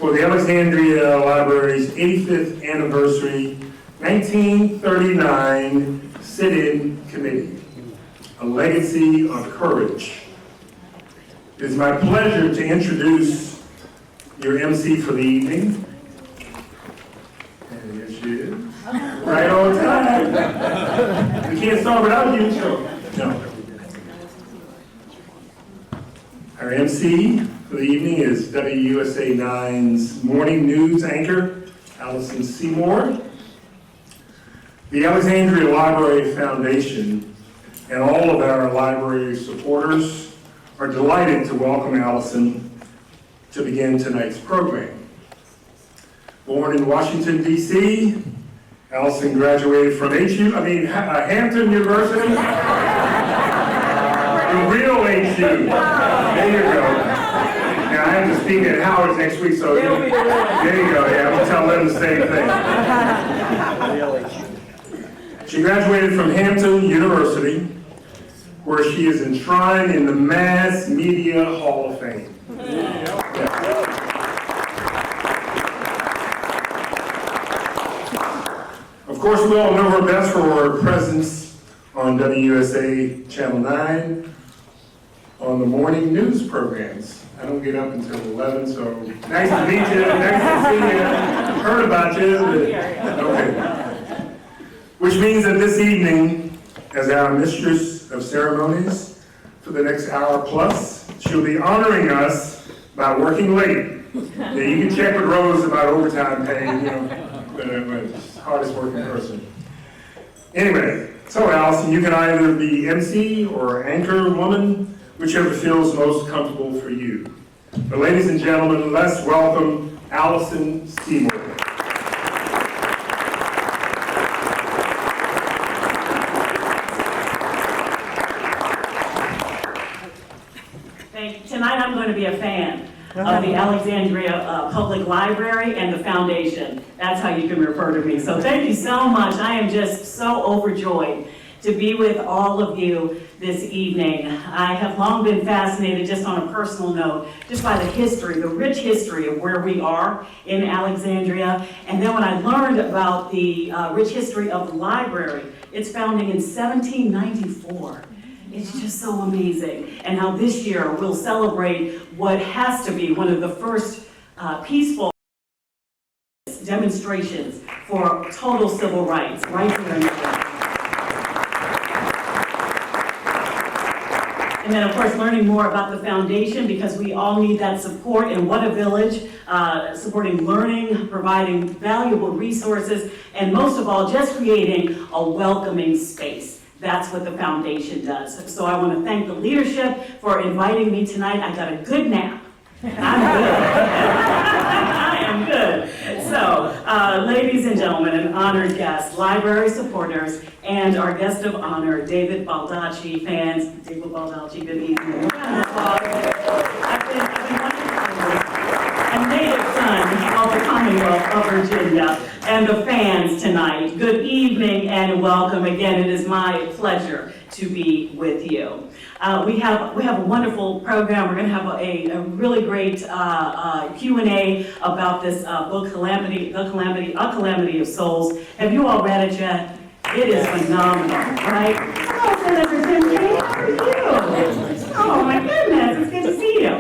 for the Alexandria Library's 85th anniversary 1939 sit-in committee, a legacy of courage. It is my pleasure to introduce your MC for the evening. And here she is, right on time. We can't start without you, so no. Our MC for the evening is WUSA 9's morning news anchor, Allison Seymour. The Alexandria Library Foundation and all of our library supporters are delighted to welcome Allison to begin tonight's program. Born in Washington, D.C., Allison graduated from Hampton University. The real HU. There you go. Now I have to speak at Howard next week, so there you go. Yeah, I'm gonna tell them the same thing. She graduated from Hampton University, where she is enshrined in the Mass Media Hall of Fame. Of course, we all know her best for her presence on WUSA Channel 9 on the morning news programs. I don't get up until 11, so nice to meet you, nice to see you. Heard about you. Okay. Which means that this evening, as our mistress of ceremonies for the next hour plus, she'll be honoring us by working late. Yeah, you can check with Rose about overtime pay, but hardest working person. Anyway, so Allison, you can either be MC or anchor woman, whichever feels most comfortable for you. But ladies and gentlemen, let's welcome Allison Seymour. Tonight I'm going to be a fan of the Alexandria Public Library and the Foundation. That's how you can refer to me. So thank you so much. I am just so overjoyed to be with all of you this evening. I have long been fascinated, just on a personal note, just by the history, the rich history of where we are in Alexandria. And then when I learned about the rich history of the library, its founding in 1794. It's just so amazing. And how this year we'll celebrate what has to be one of the first peaceful demonstrations for total civil rights right here in the country. And then, of course, learning more about the foundation, because we all need that support. And what a village, supporting learning, providing valuable resources, and most of all, just creating a welcoming space. That's what the foundation does. So I want to thank the leadership for inviting me tonight. I got a good nap. I'm good. I am good. So, ladies and gentlemen, and honored guests, library supporters, and our guest of honor, David Baldacci, fans. David Baldacci, good evening. I've been a native son of the Commonwealth of Virginia, and the fans tonight. Good evening and welcome. Again, it is my pleasure to be with you. We have a wonderful program. We're going to have a really great Q&A about this book, A Calamity of Souls. Have you all read it yet? It is phenomenal, right? Hello, Senator Tim Kaine. How are you? Oh my goodness, it's good to see you.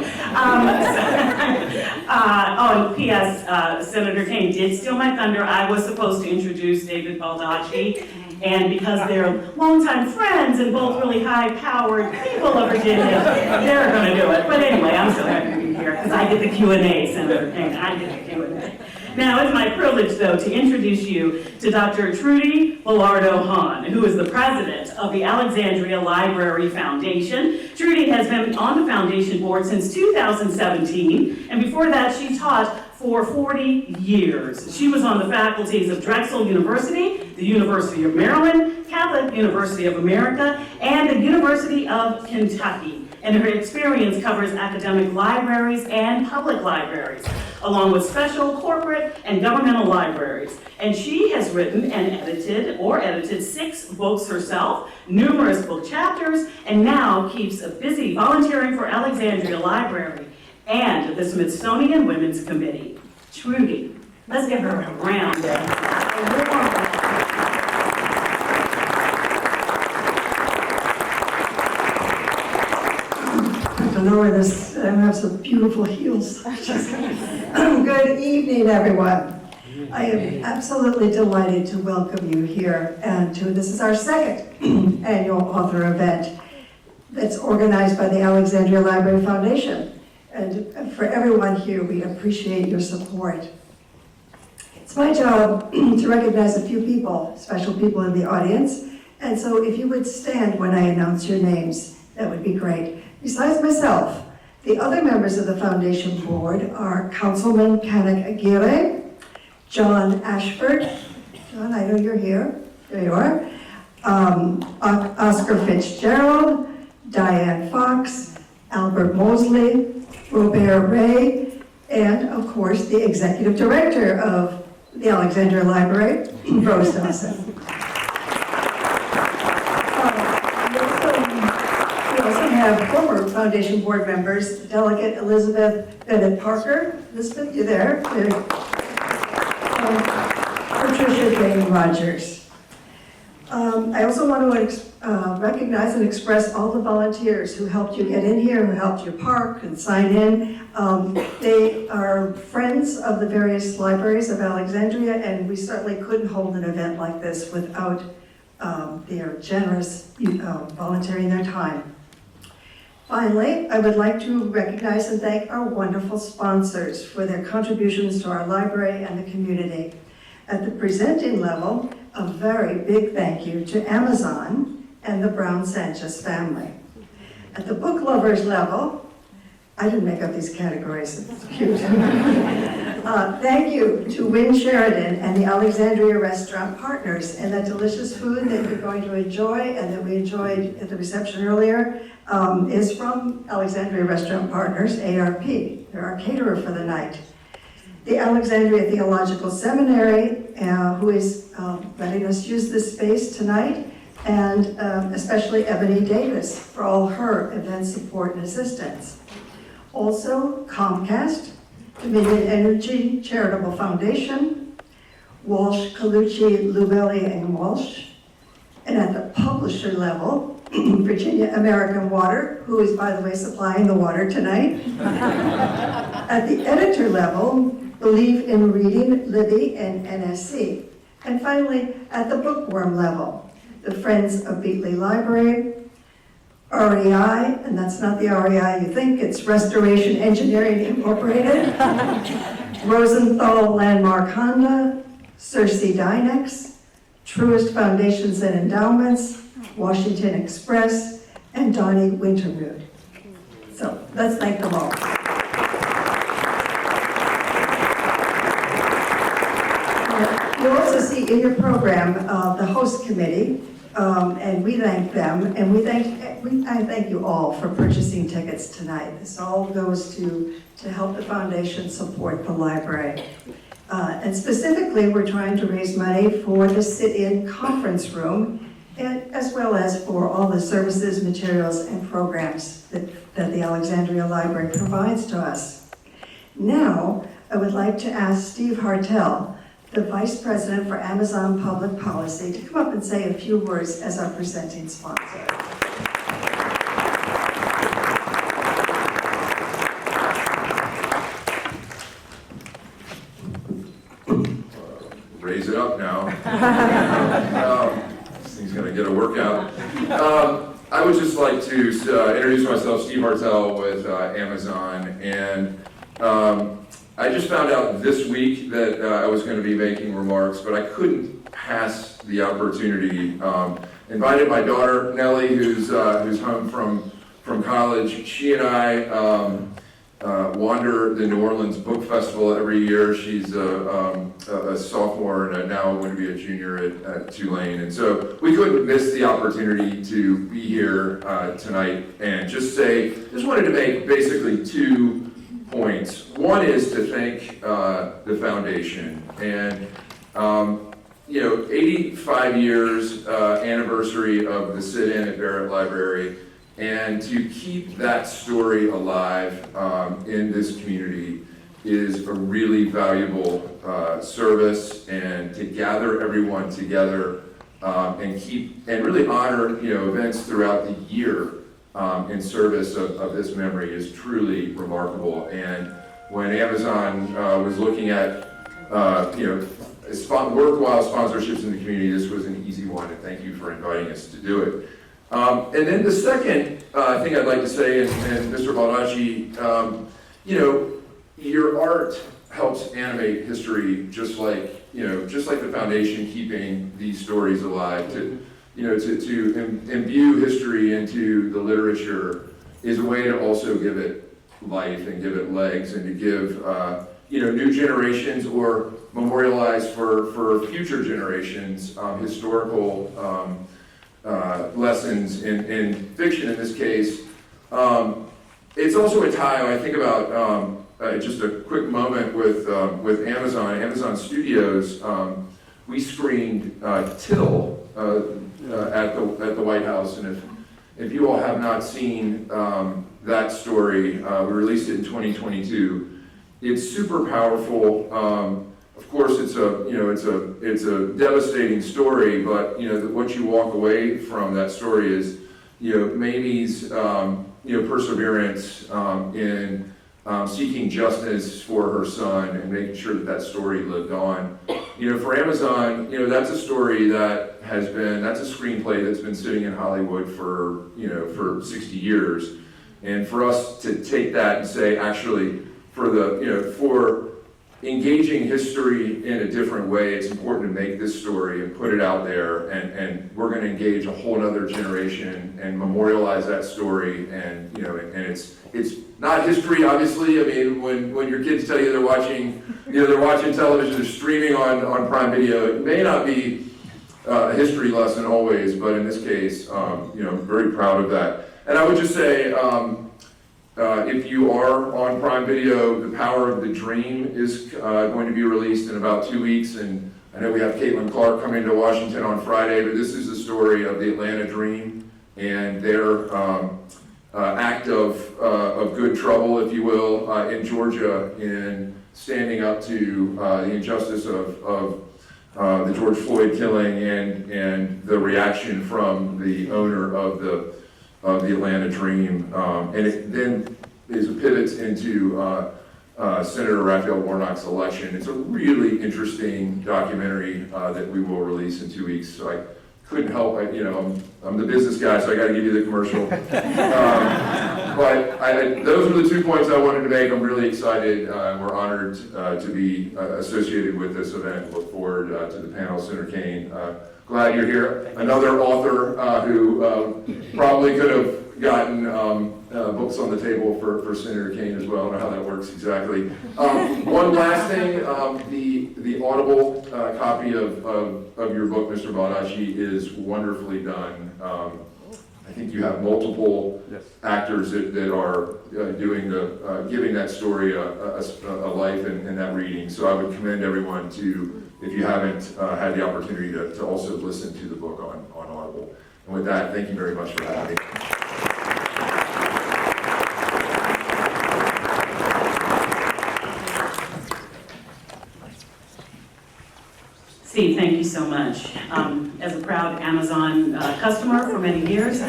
And P.S. Senator Kaine did steal my thunder. I was supposed to introduce David Baldacci, and because they're longtime friends and both really high-powered people of Virginia, they're going to do it. But anyway, I'm so happy to be here because I get the Q&A, Senator Kaine. I get the Q&A. Now, it's my privilege, though, to introduce you to Dr. Trudy Bellardo-Hahn, who is the president of the Alexandria Library Foundation. Trudy has been on the foundation board since 2017, and before that, she taught for 40 years. She was on the faculties of Drexel University, the University of Maryland, Catholic University of America, and the University of Kentucky. And her experience covers academic libraries and public libraries, along with special corporate and governmental libraries. And she has written and edited 6 books herself, numerous book chapters, and now keeps busy volunteering for Alexandria Library and the Smithsonian Women's Committee. Trudy. Let's give her a round of applause. I don't know where this, I have some beautiful heels. Good evening, everyone. I am absolutely delighted to welcome you here and this is our second annual author event that's organized by the Alexandria Library Foundation. And for everyone here, we appreciate your support. It's my job to recognize a few people, special people in the audience. And so if you would stand when I announce your names, that would be great. Besides myself, the other members of the foundation board are Councilman Kanak Aguirre, John Ashford. John, I know you're here. There you are. Oscar Fitzgerald, Diane Fox, Albert Mosley, Robert Ray, and of course the executive director of the Alexandria Library, Rose Dawson. We also have former foundation board members, Delegate Elizabeth Bennett Parker. Elizabeth, you there? Patricia Jane Rogers. I also want to recognize and express all the volunteers who helped you get in here, who helped you park and sign in. They are friends of the various libraries of Alexandria, and we certainly couldn't hold an event like this without their generous volunteering their time. Finally, I would like to recognize and thank our wonderful sponsors for their contributions to our library and the community. At the presenting level, a very big thank you to Amazon and the Brown Sanchez family. At the book lovers level, I didn't make up these categories, it's cute. Thank you to Wynn Sheridan and the Alexandria Restaurant Partners, and that delicious food that you're going to enjoy and that we enjoyed at the reception earlier is from Alexandria Restaurant Partners, ARP. They're our caterer for the night. The Alexandria Theological Seminary, who is letting us use this space tonight, and especially Ebony Davis for all her event support and assistance. Also, Comcast, Dominion Energy Charitable Foundation, Walsh, Colucci, Lubelli, and Walsh, and at the publisher level, Virginia American Water, who is, by the way, supplying the water tonight. At the editor level, Believe in Reading, Libby, and NSC. And finally, at the bookworm level, the Friends of Beatley Library, REI, and that's not the REI you think, it's Restoration Engineering Incorporated, Rosenthal Landmark Honda, Cersei Dynex, Truist Foundations and Endowments, Washington Express, and Donnie Wintermood. So let's thank them all. You'll also see in your program the host committee, and we thank them, and I thank you all for purchasing tickets tonight. This all goes to help the foundation support the library. And specifically, we're trying to raise money for the sit-in conference room, and as well as for all the services, materials, and programs that the Alexandria Library provides to us. Now, I would like to ask Steve Hartel, the Vice President for Amazon Public Policy, to come up and say a few words as our presenting sponsor. Raise it up now. This thing's gonna get a workout. I would just like to introduce myself, Steve Hartel with Amazon, and I just found out this week that I was going to be making remarks, but I couldn't pass the opportunity. Invited my daughter Nellie, who's home from college. She and I wander the New Orleans Book Festival every year. She's a sophomore and now going to be a junior at Tulane, and so we couldn't miss the opportunity to be here tonight and just wanted to make basically 2 points. One is to thank the foundation, and 85 years anniversary of the sit-in at Barrett Library, and to keep that story alive in this community is a really valuable service, and to gather everyone together and really honor events throughout the year in service of this memory is truly remarkable. And when Amazon was looking at worthwhile sponsorships in the community, this was an easy one, and thank you for inviting us to do it. And then the second thing I'd like to say, and Mr. Baldacci, your art helps animate history, just like the foundation keeping these stories alive. To imbue history into the literature is a way to also give it life and give it legs, and to give new generations, or memorialize for future generations historical lessons in fiction in this case. It's also a tie. I think about just a quick moment with Amazon Studios. We screened Till at the White House, and if you all have not seen that story, we released it in 2022. It's super powerful. Of course, it's a devastating story, but what you walk away from that story is Mamie's perseverance in seeking justice for her son and making sure that story lived on. For Amazon, that's a story that's a screenplay that's been sitting in Hollywood for 60 years, and for us to take that and say, actually, for engaging history in a different way, it's important to make this story and put it out there, and we're going to engage a whole other generation and memorialize that story. And it's not history, obviously. I mean, when your kids tell you they're watching television, they're streaming on Prime Video, it may not be a history lesson always, but in this case, I'm very proud of that. And I would just say, if you are on Prime Video, The Power of the Dream is going to be released in about 2 weeks, and I know we have Caitlin Clark coming to Washington on Friday, but this is the story of the Atlanta Dream and their act of good trouble, if you will, in Georgia, in standing up to the injustice of the George Floyd killing and the reaction from the owner of the Atlanta Dream. And it then is a pivot into Senator Raphael Warnock's election. It's a really interesting documentary that we will release in 2 weeks. So I couldn't help, I'm the business guy, so I got to give you the commercial. But those are the 2 points I wanted to make. I'm really excited. We're honored to be associated with this event. Look forward to the panel. Senator Kane, glad you're here. Another author who probably could have gotten books on the table for Senator Kane as well. I don't know how that works exactly. One last thing, the Audible copy of your book, Mr. Baldacci, is wonderfully done. I think you have multiple actors that are giving that story a life in that reading. So I would commend everyone to, if you haven't had the opportunity to also listen to the book on Audible. And with that, thank you very much for having me. Steve, thank you so much. As a proud Amazon customer for many years,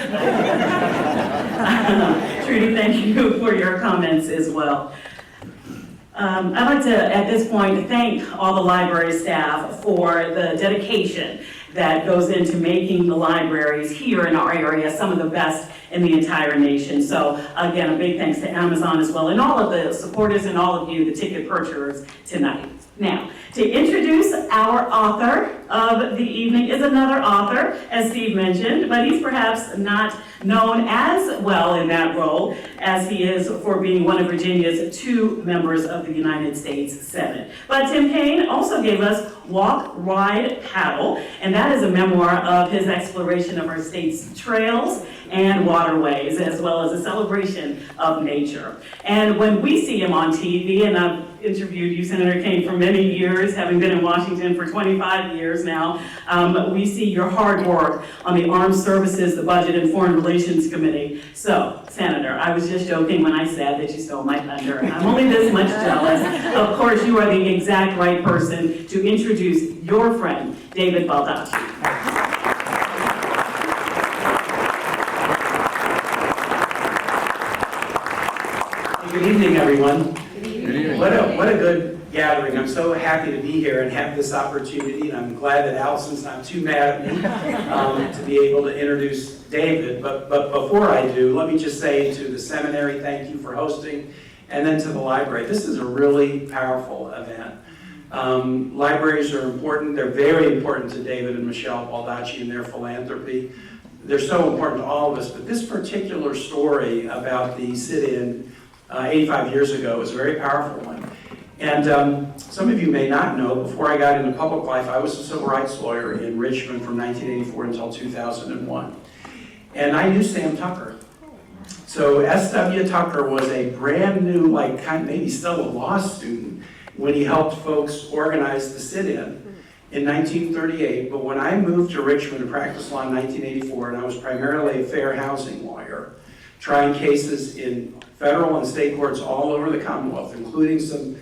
Trudy, thank you for your comments as well. I'd like to, at this point, thank all the library staff for the dedication that goes into making the libraries here in our area some of the best in the entire nation. So again, a big thanks to Amazon as well, and all of the supporters and all of you, the ticket purchasers tonight. Now, to introduce our author of the evening is another author, as Steve mentioned, but he's perhaps not known as well in that role as he is for being one of Virginia's 2 members of the United States Senate. But Tim Kaine also gave us Walk, Ride, Paddle, and that is a memoir of his exploration of our state's trails and waterways, as well as a celebration of nature. And when we see him on TV, and interviewed you, Senator Kane, for many years, having been in Washington for 25 years now. We see your hard work on the Armed Services, the Budget, and Foreign Relations Committee. So, Senator, I was just joking when I said that you stole my thunder, and I'm only this much jealous. Of course, you are the exact right person to introduce your friend, David Baldacci. Good evening, everyone. Good evening. What a good gathering. I'm so happy to be here and have this opportunity, and I'm glad that Allison's not too mad at me to be able to introduce David. But before I do, let me just say to the seminary, thank you for hosting, and then to the library. This is a really powerful event. Libraries are important. They're very important to David and Michelle Baldacci and their philanthropy. They're so important to all of us, but this particular story about the sit-in 85 years ago is a very powerful one. And some of you may not know, before I got into public life, I was a civil rights lawyer in Richmond from 1984 until 2001. And I knew Sam Tucker. So S.W. Tucker was a brand new, maybe still a law student when he helped folks organize the sit-in 1938. But when I moved to Richmond to practice law in 1984, and I was primarily a fair housing lawyer, trying cases in federal and state courts all over the Commonwealth, including some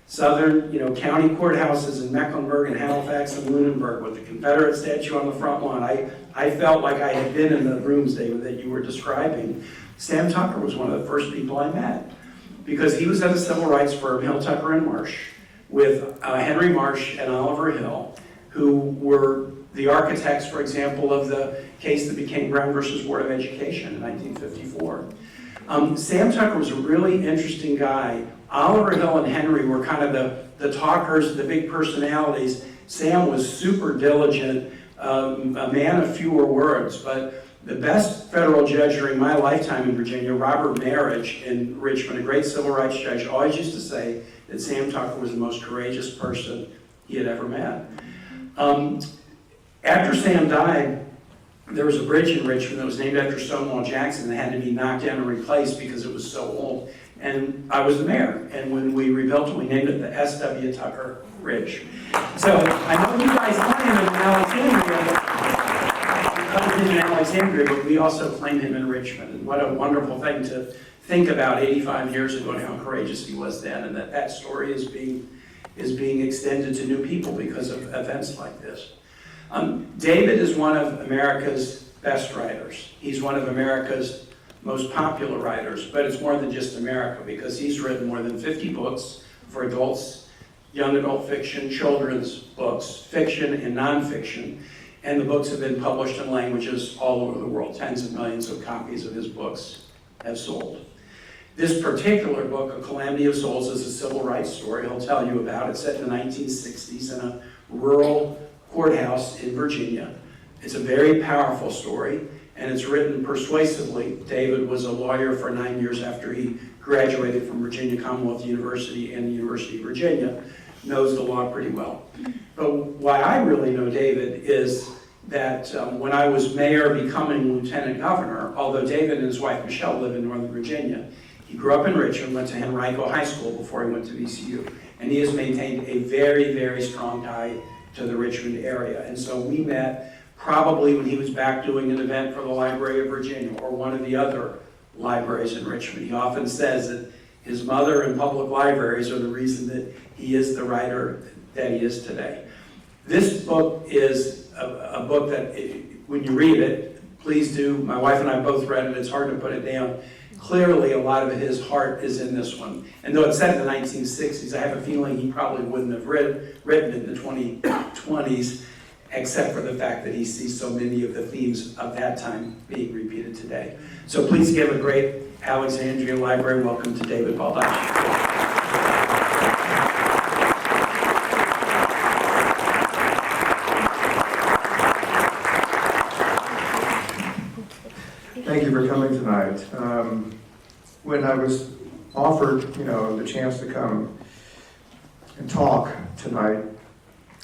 southern, county courthouses in Mecklenburg and Halifax and Lunenburg with the Confederate statue on the front lawn. I felt like I had been in the rooms, David, that you were describing. Sam Tucker was one of the first people I met because he was at a civil rights firm, Hill, Tucker and Marsh, with Henry Marsh and Oliver Hill, who were the architects, for example, of the case that became Brown versus Board of Education in 1954. Sam Tucker was a really interesting guy. Oliver Hill and Henry were kind of the talkers, the big personalities. Sam was super diligent, a man of fewer words, but the best federal judge during my lifetime in Virginia, Robert Marriage in Richmond, a great civil rights judge, always used to say that Sam Tucker was the most courageous person he had ever met. After Sam died, there was a bridge in Richmond that was named after Stonewall Jackson that had to be knocked down and replaced because it was so old. And I was the mayor, and when we rebuilt it, we named it the S.W. Tucker Bridge. So I know you guys claim him in Alexandria, but we also claim him in Richmond. And what a wonderful thing to think about 85 years ago and how courageous he was then, and that story is being extended to new people because of events like this. David is one of America's best writers. He's one of America's most popular writers, but it's more than just America because he's written more than 50 books for adults, young adult fiction, children's books, fiction and nonfiction, and the books have been published in languages all over the world. Tens of millions of copies of his books have sold. This particular book, A Calamity of Souls, is a civil rights story he'll tell you about. It's set in the 1960s in a rural courthouse in Virginia. It's a very powerful story, and it's written persuasively. David was a lawyer for 9 years after he graduated from Virginia Commonwealth University and the University of Virginia, knows the law pretty well. But why I really know David is that when I was mayor becoming lieutenant governor, although David and his wife Michelle live in Northern Virginia, he grew up in Richmond, went to Henrico High School before he went to VCU, and he has maintained a very, very strong tie to the Richmond area. And so we met probably when he was back doing an event for the Library of Virginia or one of the other libraries in Richmond. He often says that his mother and public libraries are the reason that he is the writer that he is today. This book is a book that, when you read it, please do. My wife and I both read it. It's hard to put it down. Clearly, a lot of his heart is in this one. And though it's set in the 1960s, I have a feeling he probably wouldn't have written it in the 2020s, except for the fact that he sees so many of the themes of that time being repeated today. So please give a great Alexandria Library welcome to David Baldacci. Thank you for coming tonight. When I was offered, the chance to come and talk tonight,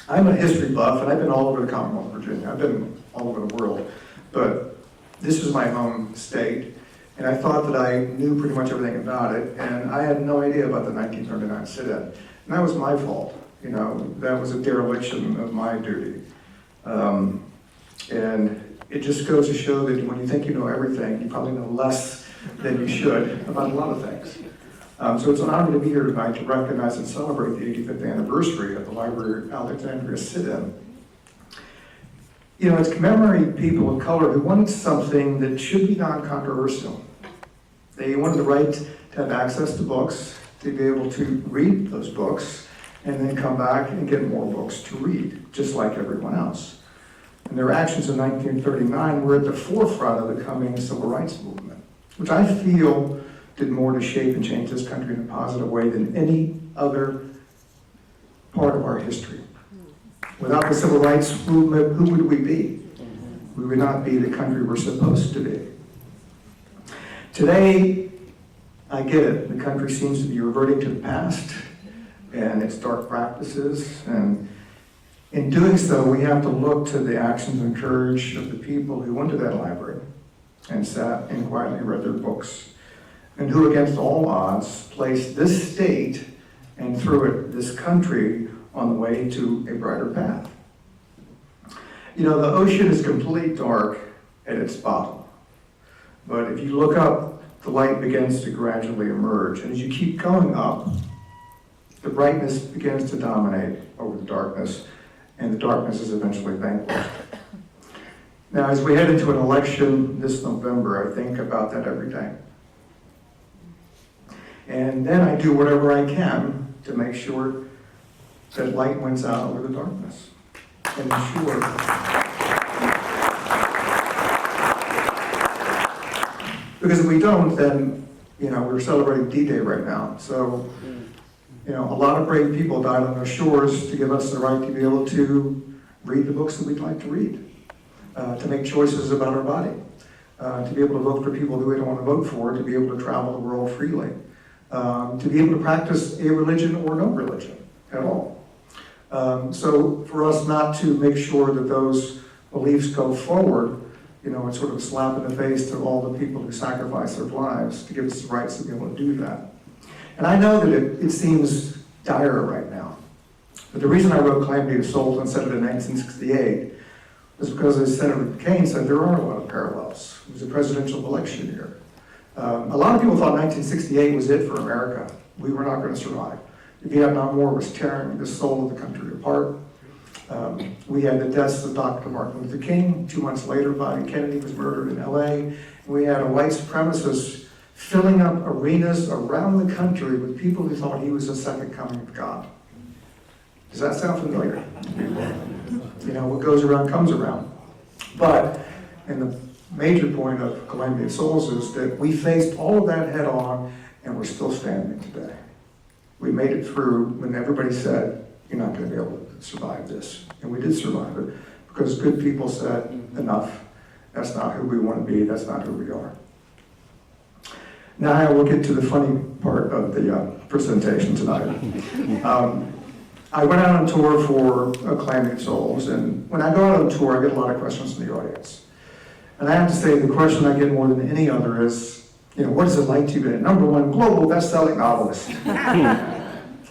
I'm a history buff, and I've been all over the Commonwealth of Virginia. I've been all over the world, but this is my home state, and I thought that I knew pretty much everything about it, and I had no idea about the 1939 sit-in. And that was my fault, that was a dereliction of my duty. And it just goes to show that when you think you know everything, you probably know less than you should about a lot of things. So it's an honor to be here tonight to recognize and celebrate the 85th anniversary of the Library Alexandria sit-in. It's commemorating people of color who wanted something that should be non-controversial. They wanted the right to have access to books, to be able to read those books, and then come back and get more books to read, just like everyone else. And their actions in 1939 were at the forefront of the coming civil rights movement, which I feel did more to shape and change this country in a positive way than any other part of our history. Without the civil rights movement, who would we be? We would not be the country we're supposed to be. Today, I get it. The country seems to be reverting to the past and its dark practices, and in doing so, we have to look to the actions and courage of the people who went to that library and sat and quietly read their books, and who, against all odds, placed this state and through it this country on the way to a brighter path. The ocean is completely dark at its bottom, but if you look up, the light begins to gradually emerge, and as you keep going up, the brightness begins to dominate over the darkness, and the darkness is eventually vanquished. Now, as we head into an election this November, I think about that every day. And then I do whatever I can to make sure that light wins out over the darkness. And ensure because if we don't, then, we're celebrating D-Day right now. So, a lot of brave people died on our shores to give us the right to be able to read the books that we'd like to read, to make choices about our body, to be able to vote for people that we don't want to vote for, to be able to travel the world freely, to be able to practice a religion or no religion at all. So for us not to make sure that those beliefs go forward, it's sort of a slap in the face to all the people who sacrifice their lives to give us the rights to be able to do that. And I know that it seems dire right now. But the reason I wrote Calamity of Souls and said it in 1968 was because, as Senator McCain said, there are a lot of parallels. It was a presidential election year. A lot of people thought 1968 was it for America. We were not going to survive. The Vietnam War was tearing the soul of the country apart. We had the deaths of Dr. Martin Luther King. 2 months later, Bobby Kennedy was murdered in LA. And we had a white supremacist filling up arenas around the country with people who thought he was the second coming of God. Does that sound familiar? What goes around comes around. But, and the major point of Calamity of Souls is that we faced all of that head on, and we're still standing today. We made it through when everybody said, you're not going to be able to survive this. And we did survive it, because good people said, enough. That's not who we want to be. That's not who we are. Now I will get to the funny part of the presentation tonight. I went out on tour for Calamity of Souls, and when I go out on tour, I get a lot of questions from the audience. And I have to say, the question I get more than any other is, what is it like to be a #1 global best-selling novelist?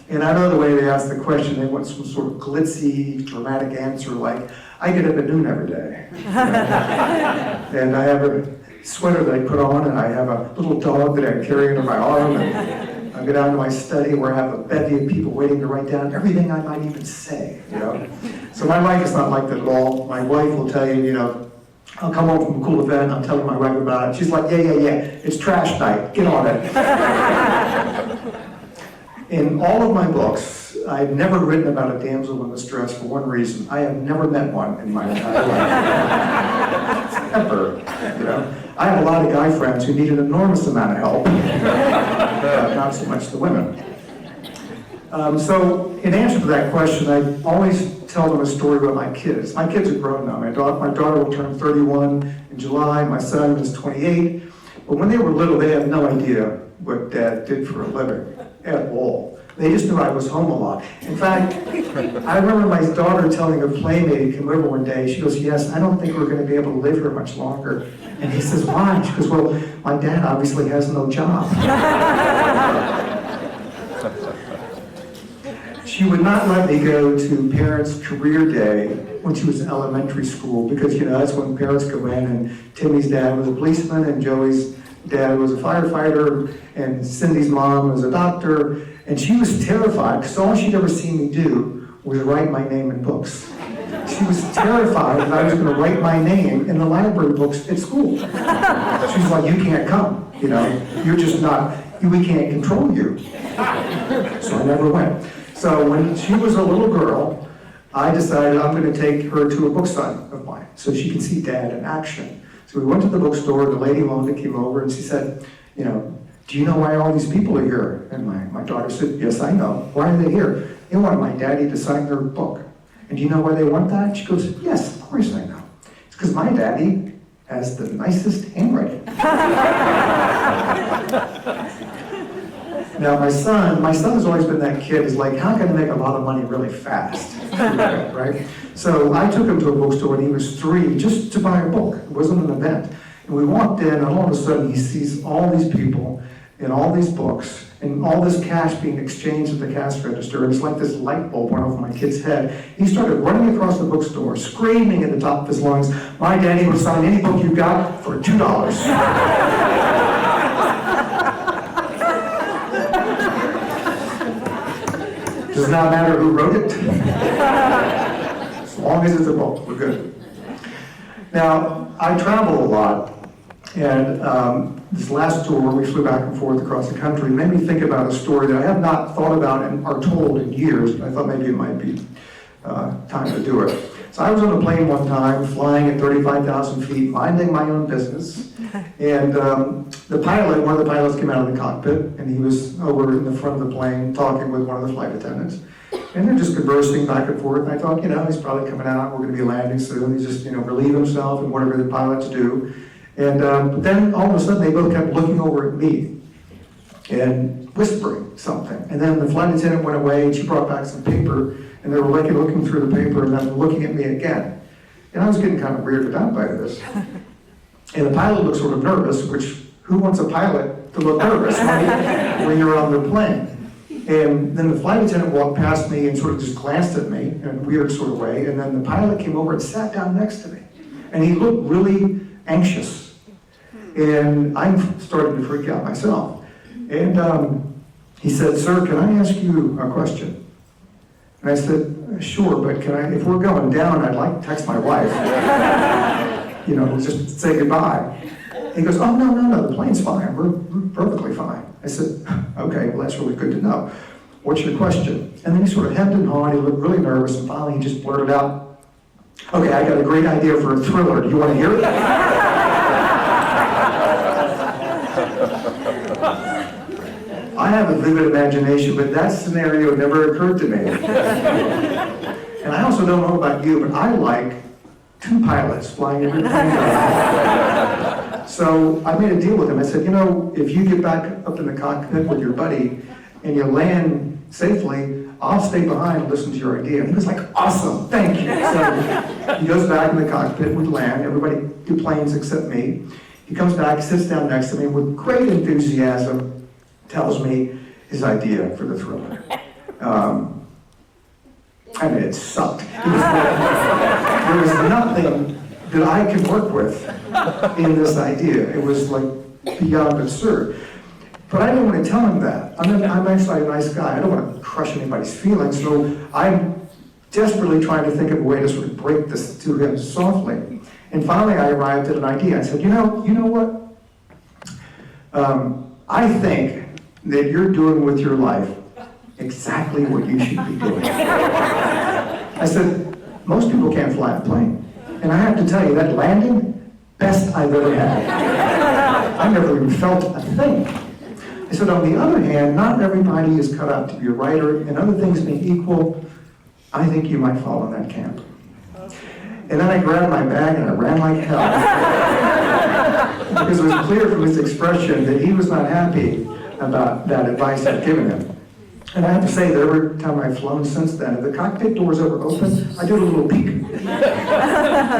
And I know the way they ask the question, they want some sort of glitzy, dramatic answer like, I get up at noon every day. And I have a sweater that I put on, and I have a little dog that I carry under my arm, and I go down to my study where I have a bevy of people waiting to write down everything I might even say, So my life is not like that at all. My wife will tell you, I'll come home from a cool event, I'm telling my wife about it. She's like, yeah, it's trash night, get on it. In all of my books, I've never written about a damsel in distress for one reason. I have never met one in my entire life. Ever, I have a lot of guy friends who need an enormous amount of help, not so much the women. So in answer to that question, I always tell them a story about my kids. My kids are grown now. My daughter will turn 31 in July. My son is 28. But when they were little, they had no idea what Dad did for a living at all. They just knew I was home a lot. In fact, I remember my daughter telling a playmate to come over one day. She goes, yes, I don't think we're going to be able to live here much longer. And he says, why? She goes, well, my dad obviously has no job. she would not let me go to parents' career day when she was in elementary school, because, you know, that's when parents go in, and Timmy's dad was a policeman, and Joey's dad was a firefighter, and Cindy's mom was a doctor, and she was terrified, because all she'd ever seen me do was write my name in books. She was terrified that I was going to write my name in the library books at school. She was like, you can't come, you know, you're just not, we can't control you. So I never went. So when she was a little girl, I decided I'm going to take her to a book signing of mine so she could see Dad in action. So we went to the bookstore, the lady Wanda came over and she said, you know, do you know why all these people are here? And my daughter said, yes, I know. Why are they here? They want my daddy to sign their book. And do you know why they want that? She goes, yes, of course I know. It's because my daddy has the nicest handwriting. Now my son has always been that kid who's like, how can I make a lot of money really fast? Right? So I took him to a bookstore when he was 3 just to buy a book. It wasn't an event. And we walked in and all of a sudden he sees all these people and all these books and all this cash being exchanged at the cash register. And it's like this light bulb went over my kid's head. He started running across the bookstore, screaming at the top of his lungs, my daddy will sign any book you got for $2. Does not matter who wrote it. As long as it's a book, we're good. Now, I travel a lot, and this last tour, we flew back and forth across the country, made me think about a story that I have not thought about and are told in years, but I thought maybe it might be time to do it. So I was on a plane one time, flying at 35,000 feet, minding my own business, and the pilot, one of the pilots came out of the cockpit, and he was over in the front of the plane talking with one of the flight attendants. And they're just conversing back and forth, and I thought, you know, he's probably coming out, we're going to be landing soon, he's just, you know, relieve himself and whatever the pilots do. And but then all of a sudden they both kept looking over at me and whispering something. And then the flight attendant went away, and she brought back some paper, and they were like looking through the paper and then looking at me again. And I was getting kind of weirded out by this. And the pilot looked sort of nervous, which, who wants a pilot to look nervous when you're on the plane? And then the flight attendant walked past me and sort of just glanced at me in a weird sort of way, and then the pilot came over and sat down next to me. And he looked really anxious. And I'm starting to freak out myself. And he said, sir, can I ask you a question? And I said, sure, but if we're going down, I'd like to text my wife. You know, just say goodbye. He goes, oh, no, the plane's fine. We're perfectly fine. I said, okay, well, that's really good to know. What's your question? And then he sort of hemmed and hawed. He looked really nervous, and finally he just blurted out, okay, I got a great idea for a thriller. Do you want to hear it? I have a vivid imagination, but that scenario never occurred to me. And I also don't know about you, but I like 2 pilots flying every plane. So I made a deal with him. I said, you know, if you get back up in the cockpit with your buddy and you land safely, I'll stay behind and listen to your idea. And he was like, awesome, thank you. So he goes back in the cockpit, we land, everybody deplanes except me. He comes back, sits down next to me with great enthusiasm, tells me his idea for the thriller. I mean, it sucked. There was nothing that I could work with in this idea. It was like beyond absurd. But I didn't want to tell him that. I'm actually a nice guy. I don't want to crush anybody's feelings, so I'm desperately trying to think of a way to sort of break this to him softly. And finally I arrived at an idea. I said, you know what? I think that you're doing with your life exactly what you should be doing. I said, most people can't fly a plane. And I have to tell you, that landing, best I've ever had. I never even felt a thing. I said, on the other hand, not everybody is cut out to be a writer, and other things being equal, I think you might fall in that camp. And then I grabbed my bag and I ran like hell. Because it was clear from his expression that he was not happy about that advice I'd given him. And I have to say that every time I've flown since then, if the cockpit doors ever open, I do a little peek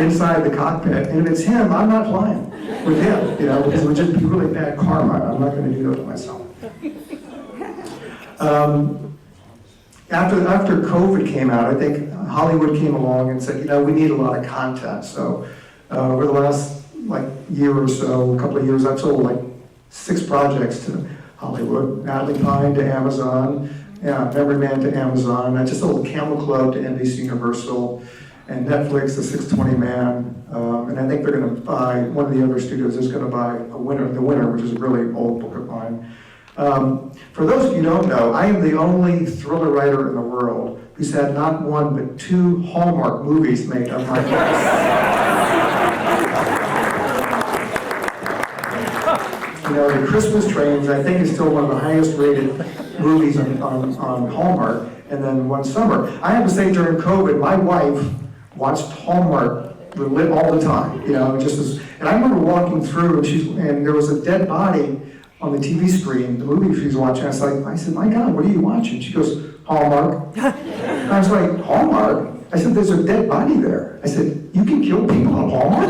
inside the cockpit. And if it's him, I'm not flying with him, you know, because it would just be really bad karma. I'm not going to do that to myself. after COVID came out, I think Hollywood came along and said, we need a lot of content. So over the last year or so, a couple of years, I've sold 6 projects to Hollywood. Natalie Pine to Amazon, Memory Man to Amazon. I just sold Camel Club to NBC Universal, and Netflix, the 620 Man. And I think they're going to buy, one of the other studios is going to buy The Winner, which is a really old book of mine. For those of you who don't know, I am the only thriller writer in the world who's had not 1 but 2 Hallmark movies made of my books. The Christmas Trains, I think, is still one of the highest rated movies on Hallmark. And then One Summer. I have to say, during COVID, my wife watched Hallmark all the time. And I remember walking through, and there was a dead body on the TV screen, the movie she was watching. I said, my God, what are you watching? She goes, Hallmark. And I was like, Hallmark? I said, there's a dead body there. I said, you can kill people on Hallmark?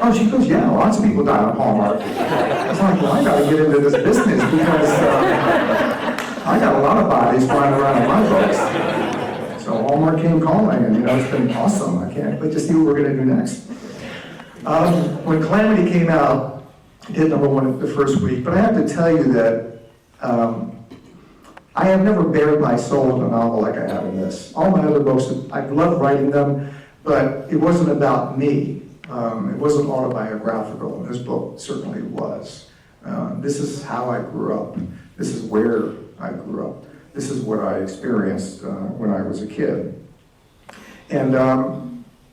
Oh, she goes, yeah, lots of people die on Hallmark. I was like, well, I gotta get into this business because I got a lot of bodies flying around in my books. So Hallmark came calling, and it's been awesome. I can't wait to see what we're gonna do next. When Calamity came out, it hit #1 the first week, but I have to tell you that I have never bared my soul in a novel like I have in this. All my other books, I've loved writing them, but it wasn't about me. It wasn't autobiographical, and this book certainly was. This is how I grew up. This is where I grew up. This is what I experienced when I was a kid. And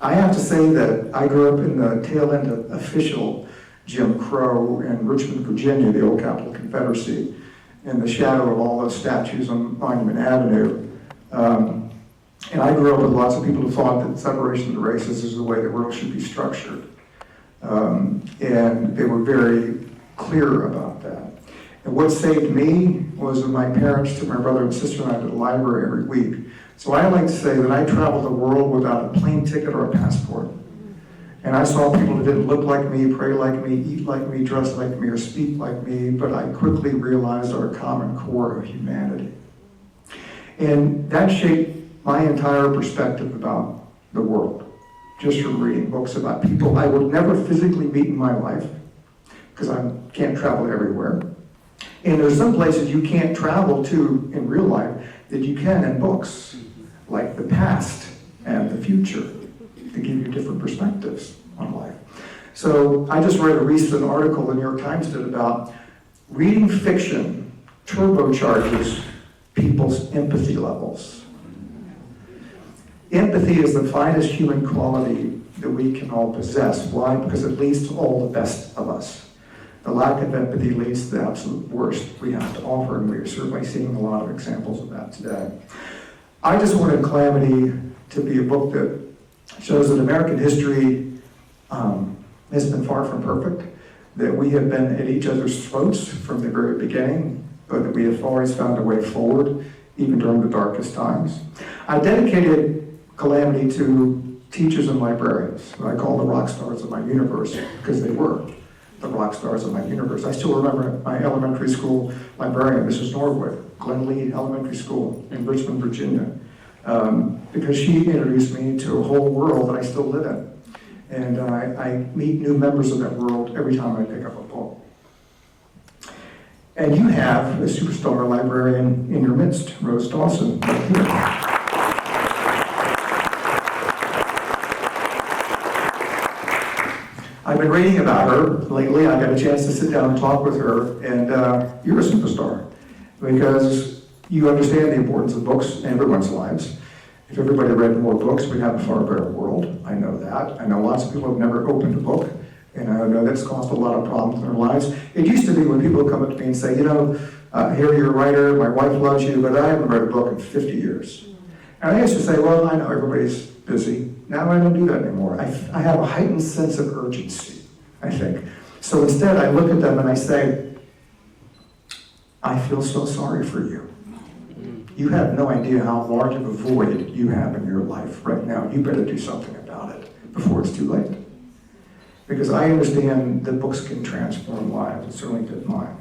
I have to say that I grew up in the tail end of official Jim Crow in Richmond, Virginia, the old Capital Confederacy, in the shadow of all those statues on Monument Avenue. And I grew up with lots of people who thought that separation of the races is the way the world should be structured. And they were very clear about that. And what saved me was when my parents took my brother and sister and I to the library every week. So I like to say that I traveled the world without a plane ticket or a passport. And I saw people that didn't look like me, pray like me, eat like me, dress like me, or speak like me, but I quickly realized our common core of humanity. And that shaped my entire perspective about the world, just from reading books about people I would never physically meet in my life, because I can't travel everywhere. And there's some places you can't travel to in real life that you can in books, like the past and the future, to give you different perspectives on life. So I just read a recent article the New York Times did about reading fiction turbocharges people's empathy levels. Empathy is the finest human quality that we can all possess. Why? Because it leads to all the best of us. The lack of empathy leads to the absolute worst we have to offer, and we're certainly seeing a lot of examples of that today. I just wanted Calamity to be a book that shows that American history has been far from perfect, that we have been at each other's throats from the very beginning, but that we have always found a way forward, even during the darkest times. I dedicated Calamity to teachers and librarians, who I call the rock stars of my universe, because they were the rock stars of my universe. I still remember my elementary school librarian, Mrs. Norwood, Glen Lee Elementary School in Richmond, Virginia, because she introduced me to a whole world that I still live in. And I meet new members of that world every time I pick up a book. And you have a superstar librarian in your midst, Rose Dawson, right here. I've been reading about her lately. I got a chance to sit down and talk with her, and you're a superstar because you understand the importance of books in everyone's lives. If everybody read more books, we'd have a far better world. I know that. I know lots of people have never opened a book, and I know that's caused a lot of problems in their lives. It used to be when people would come up to me and say, here you're a writer, my wife loves you, but I haven't read a book in 50 years. And I used to say, well, I know everybody's busy. Now I don't do that anymore. I have a heightened sense of urgency, I think. So instead, I look at them and I say, I feel so sorry for you. You have no idea how large of a void you have in your life right now. You better do something about it before it's too late. Because I understand that books can transform lives. It certainly did mine.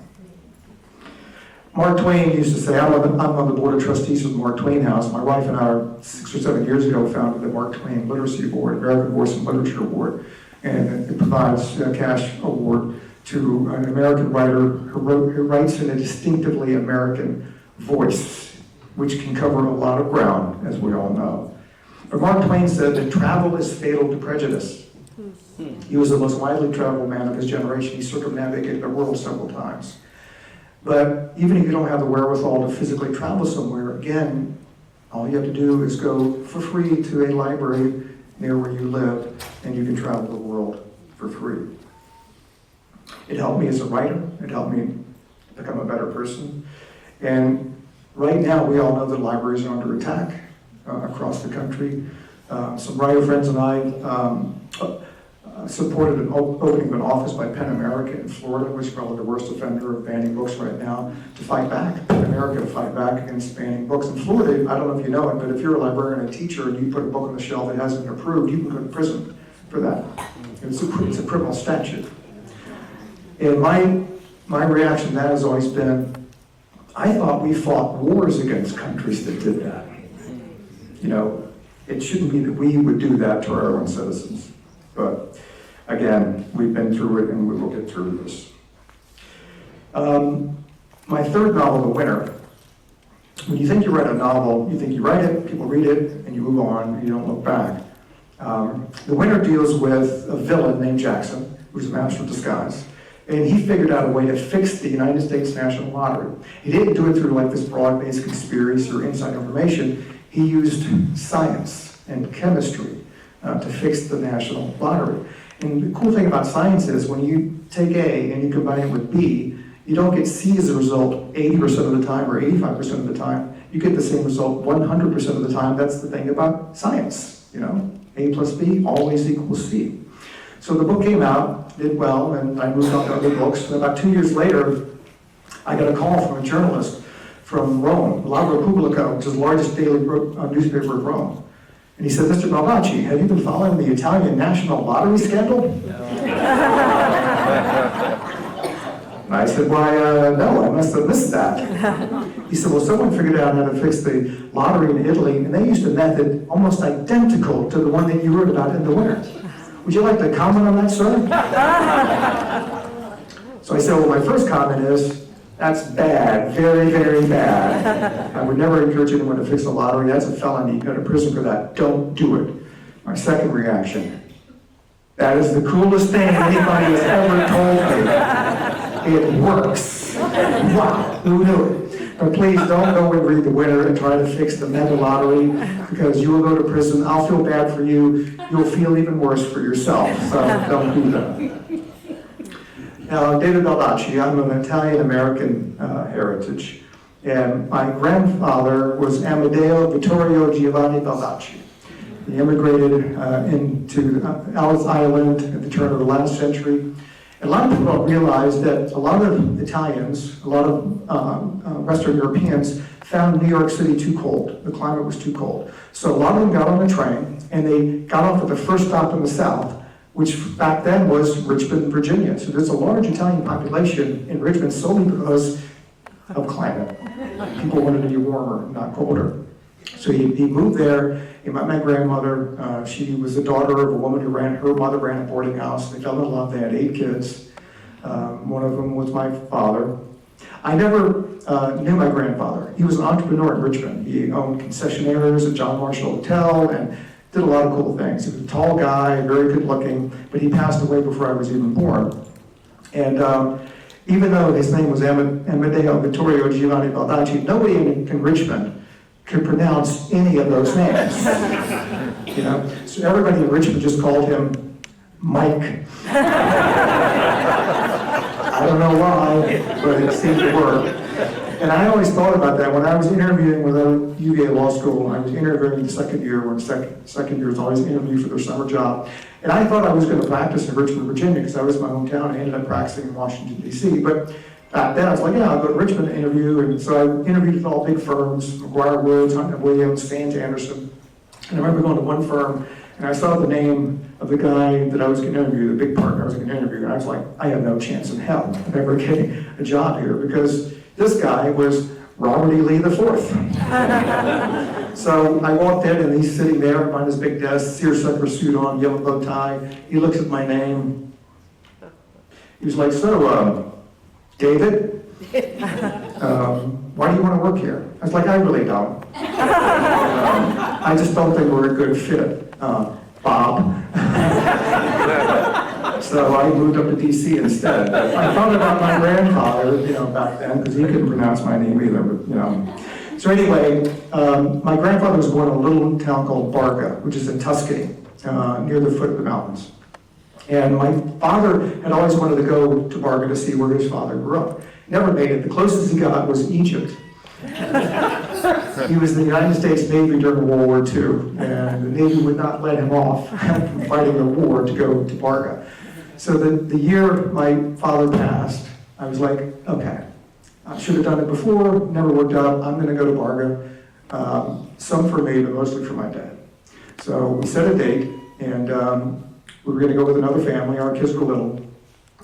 Mark Twain used to say, I'm on the board of trustees of the Mark Twain House. My wife and I, 6 or 7 years ago, founded the Mark Twain Literacy Board, American Voice and Literature Board. And it provides a cash award to an American writer who writes in a distinctively American voice, which can cover a lot of ground, as we all know. But Mark Twain said that travel is fatal to prejudice. He was the most widely traveled man of his generation. He circumnavigated the world several times. But even if you don't have the wherewithal to physically travel somewhere, again, all you have to do is go for free to a library near where you live, and you can travel the world for free. It helped me as a writer. It helped me become a better person. And right now, we all know that libraries are under attack across the country. Some writer friends and I supported an opening of an office by PEN America in Florida, which is probably the worst offender of banning books right now, to fight back, PEN America to fight back against banning books. In Florida, I don't know if you know it, but if you're a librarian and a teacher and you put a book on the shelf that hasn't been approved, you can go to prison for that. It's a criminal statute. And my reaction to that has always been, I thought we fought wars against countries that did that. You know, it shouldn't be that we would do that to our own citizens. But again, we've been through it and we will get through this. My third novel, The Winner. When you think you write a novel, you think you write it, people read it, and you move on, and you don't look back. The Winner deals with a villain named Jackson, who's a master of disguise. And he figured out a way to fix the United States National Lottery. He didn't do it through like this broad-based conspiracy or inside information. He used science and chemistry to fix the national lottery. And the cool thing about science is when you take A and you combine it with B, you don't get C as a result 80% of the time or 85% of the time. You get the same result 100% of the time. That's the thing about science, you know. A plus B always equals C. So the book came out, did well, and I moved on to other books. And about 2 years later, I got a call from a journalist from Rome, La Repubblica, which is the largest daily newspaper of Rome. And he said, Mr. Baldacci, have you been following the Italian national lottery scandal? And I said, why, no, I must have missed that. He said, well, someone figured out how to fix the lottery in Italy, and they used a method almost identical to the one that you wrote about in The Winner. Would you like to comment on that, sir? So I said, well, my first comment is, that's bad, very, very bad. I would never encourage anyone to fix a lottery. That's a felony. You go to prison for that. Don't do it. My second reaction, that is the coolest thing anybody has ever told me. It works. Wow, who knew it? But please don't go and read The Winner and try to fix the mega lottery, because you will go to prison. I'll feel bad for you. You'll feel even worse for yourself. So don't do that. Now, David Baldacci, I'm of Italian-American heritage, and my grandfather was Amedeo Vittorio Giovanni Baldacci. He immigrated into Ellis Island at the turn of the last century. And a lot of people don't realize that a lot of Italians, a lot of Western Europeans found New York City too cold. The climate was too cold. So a lot of them got on the train, and they got off at the first stop in the South, which back then was Richmond, Virginia. So there's a large Italian population in Richmond solely because of climate. People wanted to be warmer, not colder. So he moved there. He met my grandmother. She was the daughter of a woman who her mother ran a boarding house. They fell in love. They had 8 kids. One of them was my father. I never knew my grandfather. He was an entrepreneur in Richmond. He owned concessionaires at John Marshall Hotel and did a lot of cool things. He was a tall guy, very good looking, but he passed away before I was even born. And even though his name was Amedeo Vittorio Giovanni Baldacci, nobody in Richmond could pronounce any of those names. You know, so everybody in Richmond just called him Mike. I don't know why, but it seemed to work. And I always thought about that when I was interviewing with UVA Law School. I was interviewing the second year, when second year is always interviewed for their summer job. And I thought I was going to practice in Richmond, Virginia, because that was my hometown. I ended up practicing in Washington, D.C. But back then, I was like, yeah, I'll go to Richmond to interview. And so I interviewed with all big firms, McGuire Woods, Hunt & Williams, Sands Anderson. And I remember going to one firm, and I saw the name of the guy that I was going to interview, the big partner I was going to interview. And I was like, I have no chance in hell of ever getting a job here, because This guy was Robert E. Lee IV. So I walked in and he's sitting there behind his big desk, seersucker suit on, yellow bow tie. He looks at my name. He was like, so, David, why do you want to work here? I was like, I really don't. I just don't think we're a good fit, Bob. So I moved up to DC instead. I found out my grandfather, back then, because he couldn't pronounce my name either, but. So anyway, my grandfather was born in a little town called Barga, which is in Tuscany, near the foot of the mountains. And my father had always wanted to go to Barga to see where his father grew up. Never made it. The closest he got was Egypt. He was in the United States Navy during World War II, and the Navy would not let him off from fighting the war to go to Barga. So the year my father passed, I was like, okay, I should have done it before, never worked out, I'm gonna go to Barga, some for me, but mostly for my dad. So we set a date, and we were gonna go with another family, our kids were little,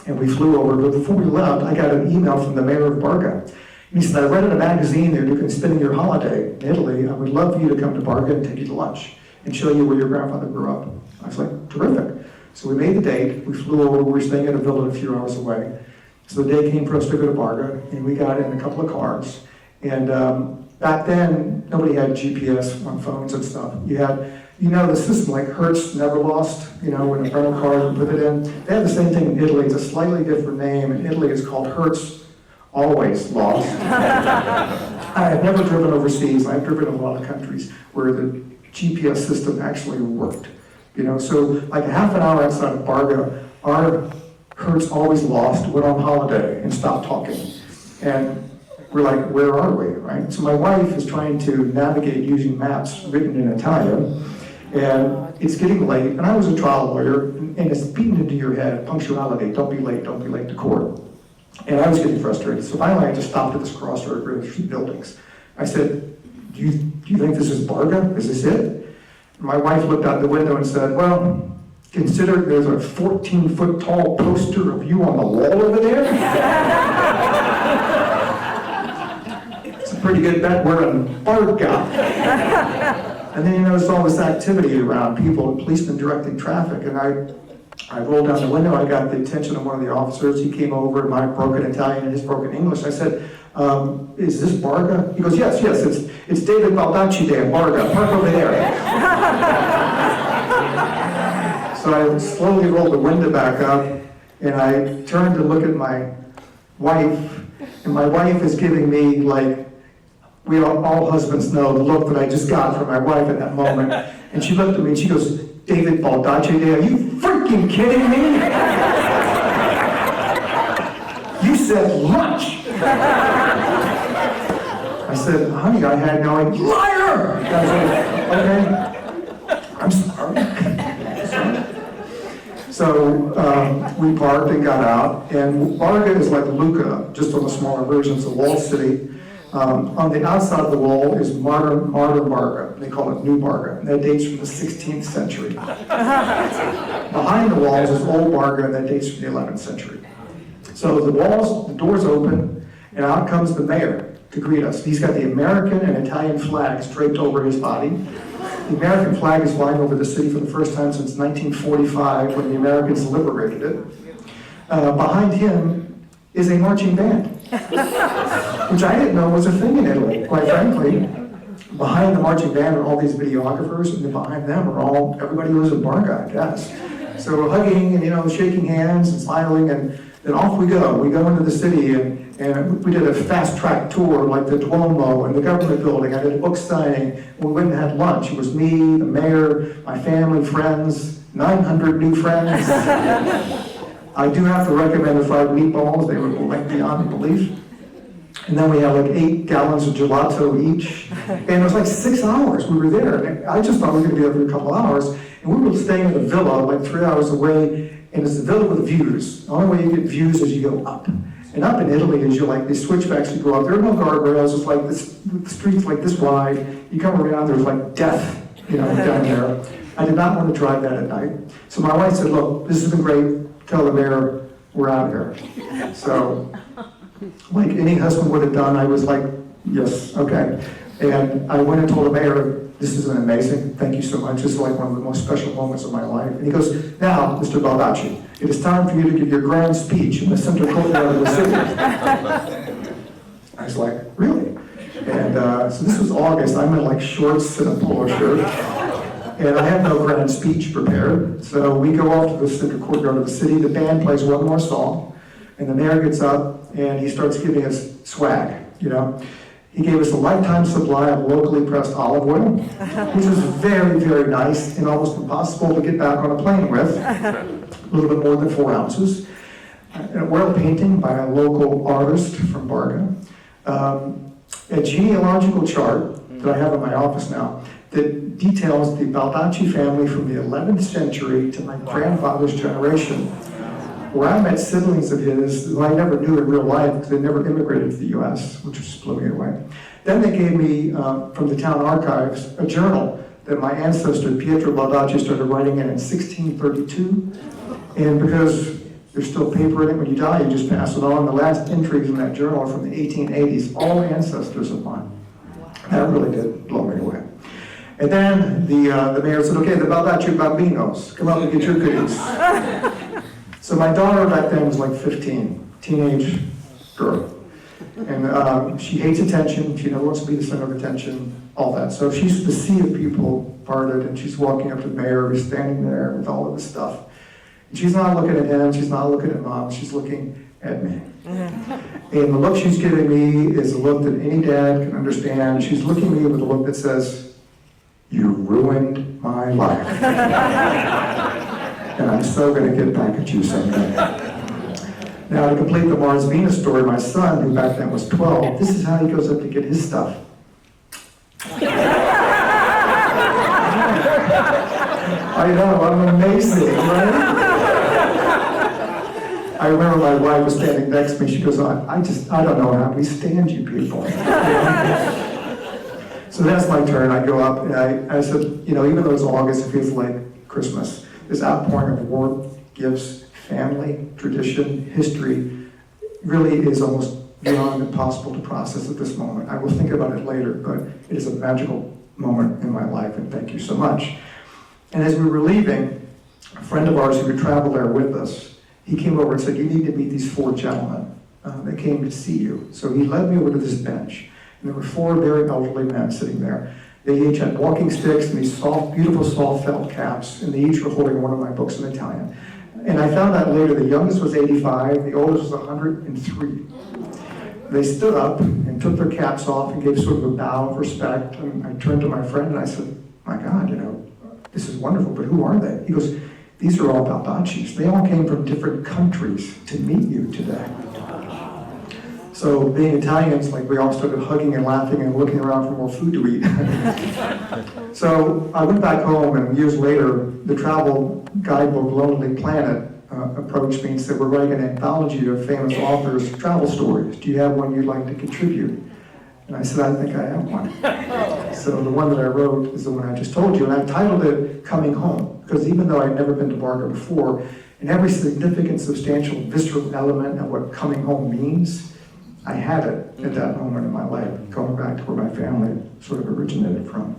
and we flew over, but before we left, I got an email from the mayor of Barga. And he said, I read in a magazine that you can spend your holiday in Italy, I would love for you to come to Barga and take you to lunch, and show you where your grandfather grew up. I was like, terrific. So we made the date, we flew over, we were staying at a villa a few hours away. So the day came for us to go to Barga, and we got in a couple of cars. And back then, nobody had GPS on phones and stuff. You had, the system like Hertz Never Lost, when a rental car, you put it in. They had the same thing in Italy, it's a slightly different name. In Italy, it's called Hertz Always Lost. I had never driven overseas, I've driven in a lot of countries where the GPS system actually worked. So like a half an hour outside of Barga, our Hertz Always Lost went on holiday and stopped talking. And we're like, where are we, right? So my wife is trying to navigate using maps written in Italian, and it's getting late, and I was a trial lawyer, and it's beaten into your head, punctuality, don't be late to court. And I was getting frustrated, so finally I just stopped at this crossroad where there's 3 buildings. I said, do you think this is Barga? Is this it? My wife looked out the window and said, well, consider there's a 14-foot tall poster of you on the wall over there. It's a pretty good bet we're in Barga. And then there's all this activity around people, policemen directing traffic, and I rolled down the window, I got the attention of one of the officers, he came over in my broken Italian and his broken English. I said, is this Barga? He goes, yes, it's David Baldacci Day in Barga, park over there. So I slowly rolled the window back up, and I turned to look at my wife, and my wife is giving me, like, we all husbands know the look that I just got from my wife at that moment. And she looked at me and she goes, David Baldacci Day, are you freaking kidding me? You said lunch. I said, honey, I had no idea. Liar! I was like, okay, I'm sorry. So we parked and got out, and Barga is like Lucca, just on the smaller version. It's a walled city. On the outside of the wall is modern Barga. They call it New Barga, and that dates from the 16th century. Behind the walls is Old Barga, and that dates from the 11th century. So the doors open, and out comes the mayor to greet us. He's got the American and Italian flags draped over his body. The American flag is flying over the city for the first time since 1945, when the Americans liberated it. Behind him is a marching band, which I didn't know was a thing in Italy, quite frankly. Behind the marching band are all these videographers, and then behind them are everybody who lives in Barga, I guess. So we're hugging and, shaking hands and smiling, and then off we go. We go into the city, and we did a fast-track tour, like the Duomo and the government building. I did a book signing. We went and had lunch. It was me, the mayor, my family, friends, 900 new friends. I do have to recommend the fried meatballs. They were like beyond belief. And then we had like 8 gallons of gelato each. And it was like 6 hours we were there. And I just thought we were going to be there for a couple hours. And we were staying in a villa like 3 hours away. And it's a villa with views. The only way you get views is you go up. And up in Italy is these switchbacks you go up. There are no guardrails. It's like the streets like this wide. You come around, there's like death, down there. I did not want to drive that at night. So my wife said, look, this has been great. Tell the mayor we're out of here. So Like any husband would have done, I was like, yes, okay. And I went and told the mayor, this is amazing, thank you so much, this is like one of the most special moments of my life. And he goes, now, Mr. Baldacci, it is time for you to give your grand speech in the center courtyard of the city. I was like, really? And so this was August, I'm in like shorts and a polo shirt. And I have no grand speech prepared. So we go off to the center courtyard of the city, the band plays one more song, and the mayor gets up and he starts giving us swag, you know. He gave us a lifetime supply of locally pressed olive oil, which was very, very nice and almost impossible to get back on a plane with. A little bit more than 4 ounces. An oil painting by a local artist from Barga. A genealogical chart that I have in my office now that details the Baldacci family from the 11th century to my grandfather's generation, where I met siblings of his who I never knew in real life because they never immigrated to the US, which just blew me away. Then they gave me, from the town archives, a journal that my ancestor, Pietro Baldacci, started writing in 1632. And because there's still paper in it, when you die, you just pass it on. The last entries in that journal are from the 1880s, all ancestors of mine. That really did blow me away. And then the mayor said, okay, the Baldacci Bambinos, come up and get your goodies. So my daughter back then was like 15, teenage girl. And she hates attention, she never wants to be the center of attention, all that. So she's the sea of people parted, and she's walking up to the mayor, who's standing there with all of this stuff. And she's not looking at him, she's not looking at mom, she's looking at me. And the look she's giving me is a look that any dad can understand. She's looking at me with a look that says, you ruined my life. And I'm so going to get back at you someday. Now, to complete the Mars Venus story, my son, who back then was 12, this is how he goes up to get his stuff. I know, I'm amazing, right? I remember my wife was standing next to me. She goes, I don't know how we stand you people. So that's my turn. I go up and I said, you know, even though it's August, it feels like Christmas. This outpouring of warmth, gifts, family, tradition, history, really is almost beyond impossible to process at this moment. I will think about it later, but it is a magical moment in my life, and thank you so much. And as we were leaving, a friend of ours who would travel there with us, he came over and said, you need to meet these 4 gentlemen. They came to see you. So he led me over to this bench, and there were 4 very elderly men sitting there. They each had walking sticks and these soft, beautiful soft felt caps, and they each were holding one of my books in Italian. And I found out later the youngest was 85, the oldest was 103. They stood up and took their caps off and gave sort of a bow of respect, and I turned to my friend and I said, my God, you know, this is wonderful, but who are they? He goes, these are all Baldaccis. They all came from different countries to meet you today. So being Italians, like we all started hugging and laughing and looking around for more food to eat. So I went back home, and years later, the travel guidebook Lonely Planet approached me and said, we're writing an anthology of famous authors' travel stories. Do you have one you'd like to contribute? And I said, I think I have one. So the one that I wrote is the one I just told you, and I titled it Coming Home, because even though I'd never been to Barga before, in every significant, substantial, visceral element of what coming home means, I had it at that moment in my life, going back to where my family sort of originated from.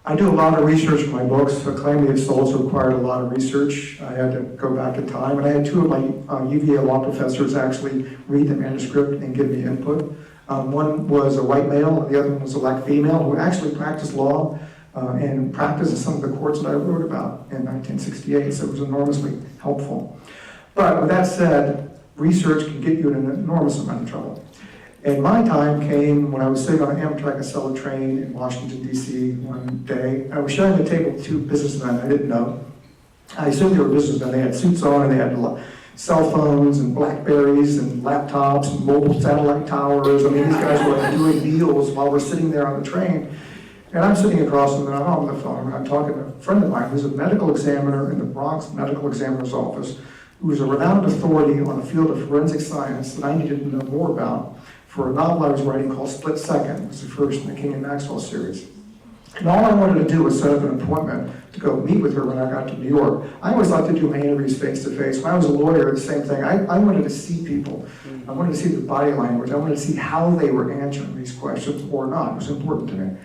I do a lot of research for my books. Calamity of Souls required a lot of research. I had to go back in time, and I had 2 of my UVA law professors actually read the manuscript and give me input. One was a white male, and the other one was a black female who actually practiced law and practiced in some of the courts that I wrote about in 1968, so it was enormously helpful. But with that said, research can get you in an enormous amount of trouble. And my time came when I was sitting on an Amtrak Acela train in Washington, D.C. one day. I was sharing the table with 2 businessmen I didn't know. I assumed they were businessmen. They had suits on, and they had cell phones and Blackberries and laptops and mobile satellite towers. I mean, these guys were doing deals while we're sitting there on the train. And I'm sitting across from them, and I'm on the phone, and I'm talking to a friend of mine who's a medical examiner in the Bronx Medical Examiner's Office, who is a renowned authority on the field of forensic science that I needed to know more about for a novel I was writing called Split Second. It was the first in the King and Maxwell series. And all I wanted to do was set up an appointment to go meet with her when I got to New York. I always like to do my interviews face to face. When I was a lawyer, the same thing. I wanted to see people. I wanted to see their body language. I wanted to see how they were answering these questions or not. It was important to me.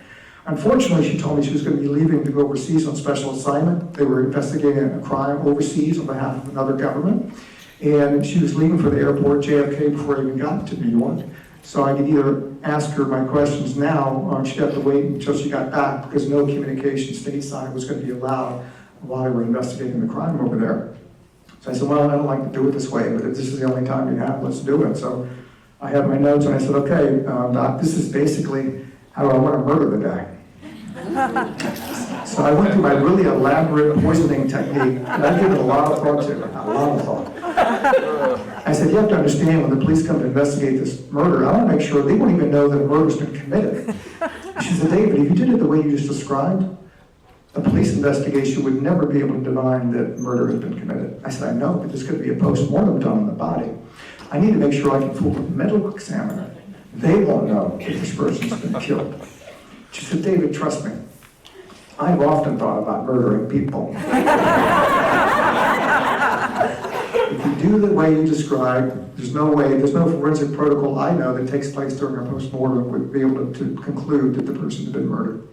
Unfortunately, she told me she was going to be leaving to go overseas on special assignment. They were investigating a crime overseas on behalf of another government. And she was leaving for the airport, JFK, before I even got to New York. So I could either ask her my questions now, or she'd have to wait until she got back, because no communication stateside was going to be allowed while they were investigating the crime over there. So I said, well, I don't like to do it this way, but if this is the only time you have, let's do it. So I had my notes, and I said, okay, Doc, this is basically how I want to murder the guy. So I went through my really elaborate poisoning technique, and I gave it a lot of thought to it, a lot of thought. I said, you have to understand, when the police come to investigate this murder, I want to make sure they won't even know that a murder's been committed. She said, David, if you did it the way you just described, the police investigation would never be able to divine that murder has been committed. I said, I know, but there's going to be a post-mortem done on the body. I need to make sure I can fool the medical examiner. They won't know if this person's been killed. She said, David, trust me. I've often thought about murdering people. If you do the way you described, there's no forensic protocol I know that takes place during a post-mortem would be able to conclude that the person had been murdered.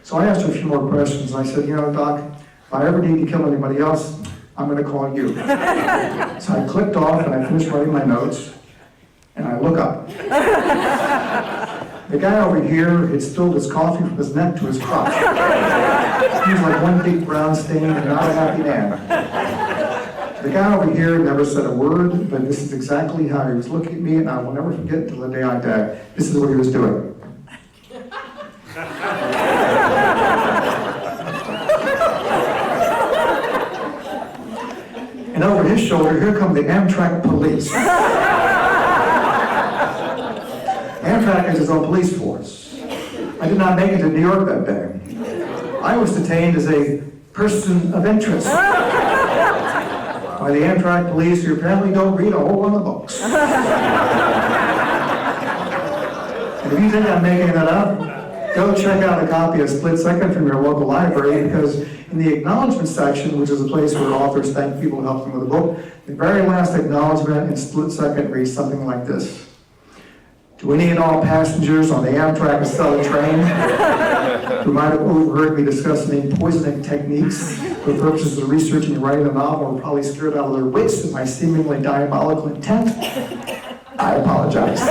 So I asked her a few more questions. I said, Doc, if I ever need to kill anybody else, I'm going to call you. So I clicked off and I finished writing my notes, and I look up. The guy over here had spilled his coffee from his neck to his crotch. He was like one big brown stain and not a happy man. The guy over here never said a word, but this is exactly how he was looking at me, and I will never forget until the day I die. This is what he was doing. And over his shoulder, here come the Amtrak police. Amtrak has its own police force. I did not make it to New York that day. I was detained as a person of interest by the Amtrak police, who apparently don't read a whole lot of books. And if you think I'm making that up, go check out a copy of Split Second from your local library, because in the acknowledgement section, which is a place where authors thank people who helped them with a book, the very last acknowledgement in Split Second reads something like this. To any and all passengers on the Amtrak Acela train who might have overheard me discuss any poisoning techniques for purposes of researching and writing a novel, were probably scared out of their wits at my seemingly diabolical intent, I apologize.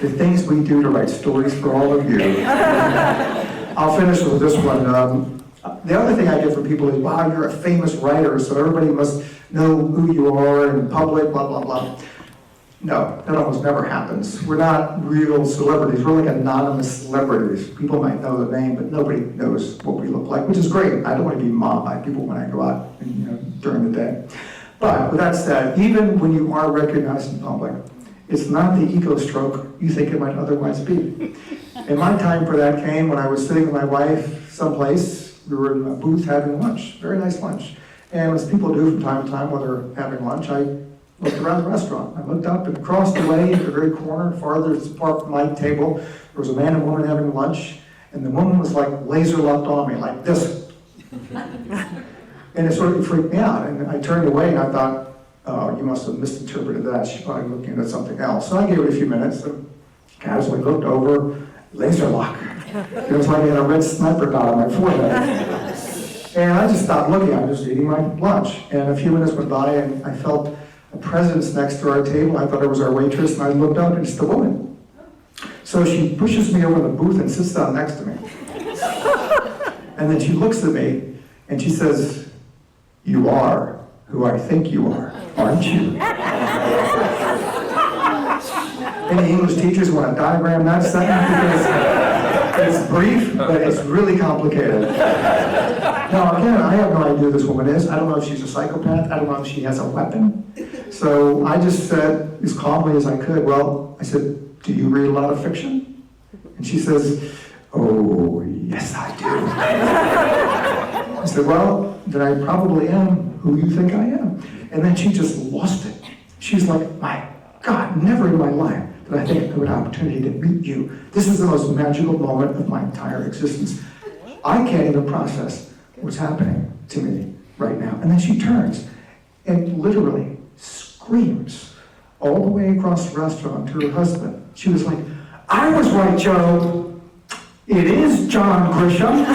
The things we do to write stories for all of you. I'll finish with this one. The other thing I get from people is, wow, you're a famous writer, so everybody must know who you are in public, blah, blah, blah. No, that almost never happens. We're not real celebrities. We're like anonymous celebrities. People might know the name, but nobody knows what we look like, which is great. I don't want to be mobbed by people when I go out during the day. But with that said, even when you are recognized in public, it's not the ego stroke you think it might otherwise be. And my time for that came when I was sitting with my wife someplace. We were in a booth having lunch, very nice lunch. And as people do from time to time when they're having lunch, I looked around the restaurant. I looked up, and across the way, at the very corner, farther apart from my table, there was a man and woman having lunch, and the woman was like laser locked on me, like this. And it sort of freaked me out. And I turned away and I thought, oh, you must have misinterpreted that. She's probably looking at something else. So I gave it a few minutes and casually looked over, laser lock. It was like I had a red sniper dot on my forehead. And I just stopped looking. I was just eating my lunch. And a few minutes went by and I felt a presence next to our table. I thought it was our waitress, and I looked up and it's the woman. So she pushes me over in the booth and sits down next to me. And then she looks at me and she says, "You are who I think you are, aren't you?" Any English teachers want to diagram that sentence? Because it's brief, but it's really complicated. Now, again, I have no idea who this woman is. I don't know if she's a psychopath. I don't know if she has a weapon. So I just said, as calmly as I could, well, I said, "Do you read a lot of fiction?" And she says, "Oh, yes, I do." I said, "Well, then I probably am who you think I am." And then she just lost it. She's like, my God, never in my life did I think I would have an opportunity to meet you. This is the most magical moment of my entire existence. I can't even process what's happening to me right now. And then she turns and literally screams all the way across the restaurant to her husband. She was like, I was right, Joe. It is John Grisham.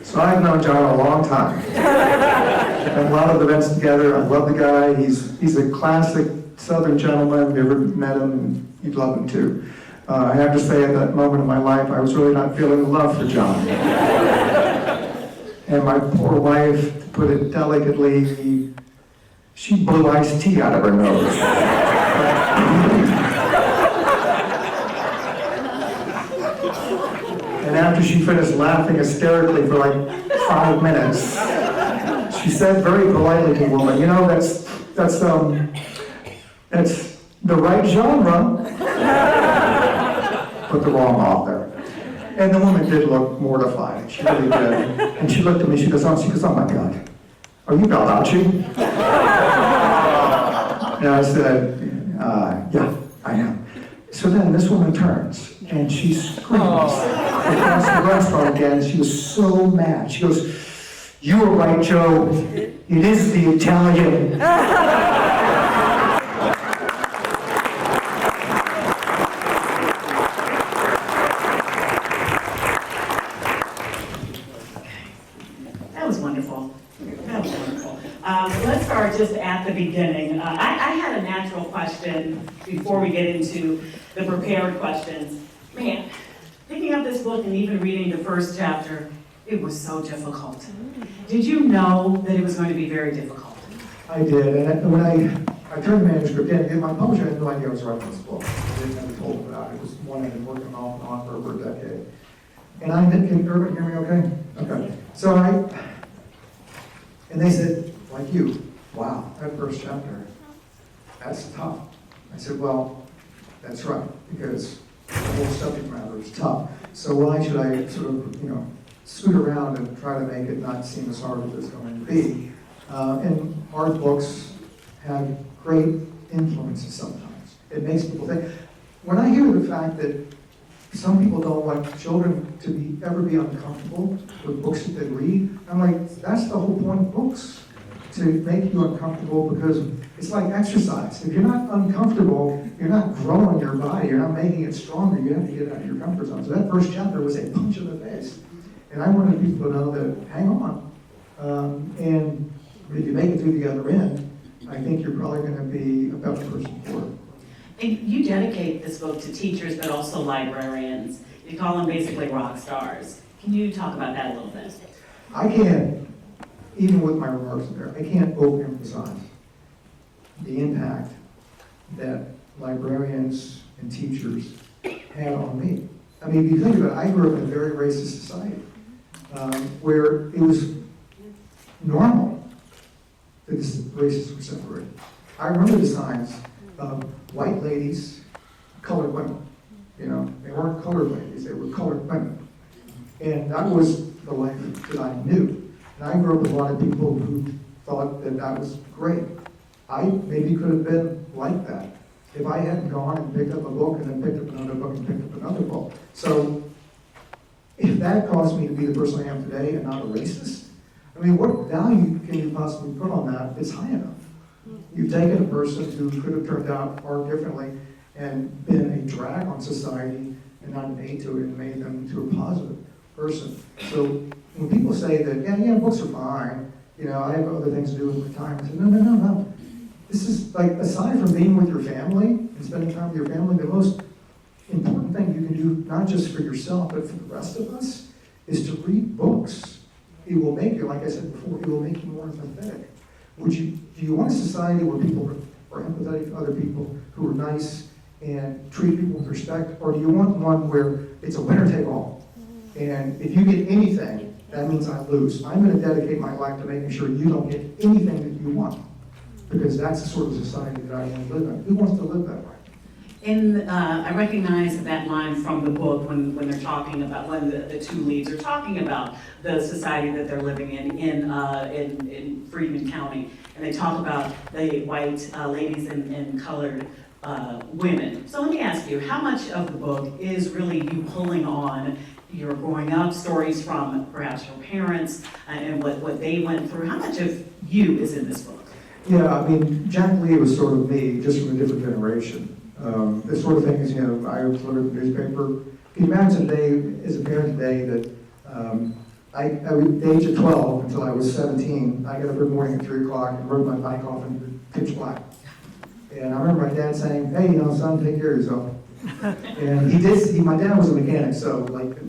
So I've known John a long time. We've done a lot of events together. I love the guy. He's a classic Southern gentleman. If you ever met him, you'd love him too. I have to say, at that moment in my life, I was really not feeling the love for John. And my poor wife, to put it delicately, she blew iced tea out of her nose. And after she finished laughing hysterically for like 5 minutes, she said very politely to the woman, you know, that's the right genre, but the wrong author. And the woman did look mortified. She really did. And she looked at me, she goes, oh my God, are you Baldacci? And I said, yeah, I am. So then this woman turns and she screams across the restaurant again. She was so mad. She goes, you were right, Joe. It is the Italian. That was wonderful. That was wonderful. Let's start just at the beginning. I had a natural question before we get into the prepared questions. Man, picking up this book and even reading the first chapter, it was so difficult. Did you know that it was going to be very difficult? I did, and when I turned the manuscript in, my publisher had no idea I was writing this book. I didn't have told them about it. It was one I've been working off and on for over a decade. And I didn't, can everybody hear me okay? Okay. So and they said, like you, wow, that first chapter, that's tough. I said, well, that's right, because the whole subject matter is tough. So why should I sort of, scoot around and try to make it not seem as hard as it's going to be? And hard books have great influences sometimes. It makes people think. When I hear the fact that some people don't want children to ever be uncomfortable with books that they read, I'm like, that's the whole point of books, to make you uncomfortable, because it's like exercise. If you're not uncomfortable, you're not growing your body, you're not making it stronger, you have to get out of your comfort zone. So that first chapter was a punch in the face. And I wanted people to know that, hang on. And if you make it through the other end, I think you're probably going to be a better person for it. And you dedicate this book to teachers, but also librarians. You call them basically rock stars. Can you talk about that a little bit? I can't, even with my remarks there, I can't overemphasize the impact that librarians and teachers had on me. I mean, if you think about it, I grew up in a very racist society where it was normal that the races were separated. I remember the signs of white ladies, colored women. They weren't colored ladies, they were colored women. And that was the life that I knew. And I grew up with a lot of people who thought that that was great. I maybe could have been like that if I hadn't gone and picked up a book and then picked up another book and picked up another book. So if that caused me to be the person I am today and not a racist, I mean, what value can you possibly put on that that's high enough? You've taken a person who could have turned out far differently and been a drag on society and not an aid to it and made them into a positive person. So when people say that, yeah, books are fine, I have other things to do with my time, I say, no. This is like, aside from being with your family and spending time with your family, the most important thing you can do, not just for yourself, but for the rest of us, is to read books. It will make you, like I said before, it will make you more empathetic. Do you want a society where people are empathetic to other people, who are nice and treat people with respect, or do you want one where it's a winner take all? And if you get anything, that means I lose. I'm going to dedicate my life to making sure you don't get anything that you want. because that's the sort of society that I want to live in. Who wants to live that way? And I recognize that line from the book when they're talking about, when the two leads are talking about the society that they're living in Freeman County. And they talk about the white ladies and colored women. So let me ask you, how much of the book is really you pulling on your growing up stories from perhaps your parents and what they went through? How much of you is in this book? Yeah, I mean, Jack Lee was sort of me, just from a different generation. This sort of thing is, I delivered the newspaper. Can you imagine today, as a parent today, that I was the age of 12 until I was 17, I got up every morning at 3 o'clock and rode my bike off into pitch black. And I remember my dad saying, hey, son, take care of yourself. And he did, my dad was a mechanic, so like the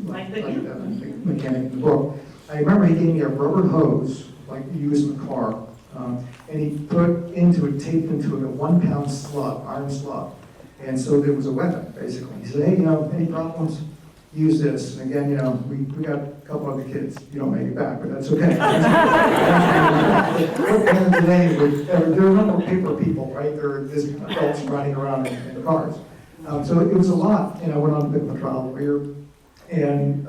mechanic in the book. I remember he gave me a rubber hose, like you use in the car, and he put into it, taped into it a 1 pound slug, iron slug. And so there was a weapon, basically. He said, hey, any problems? Use this. And again, we got a couple other kids. You don't make it back, but that's okay. What parent today would ever, there are no paper people, right? There are just adults running around in the cars. So it was a lot, and I went on a bit of a trial lawyer. And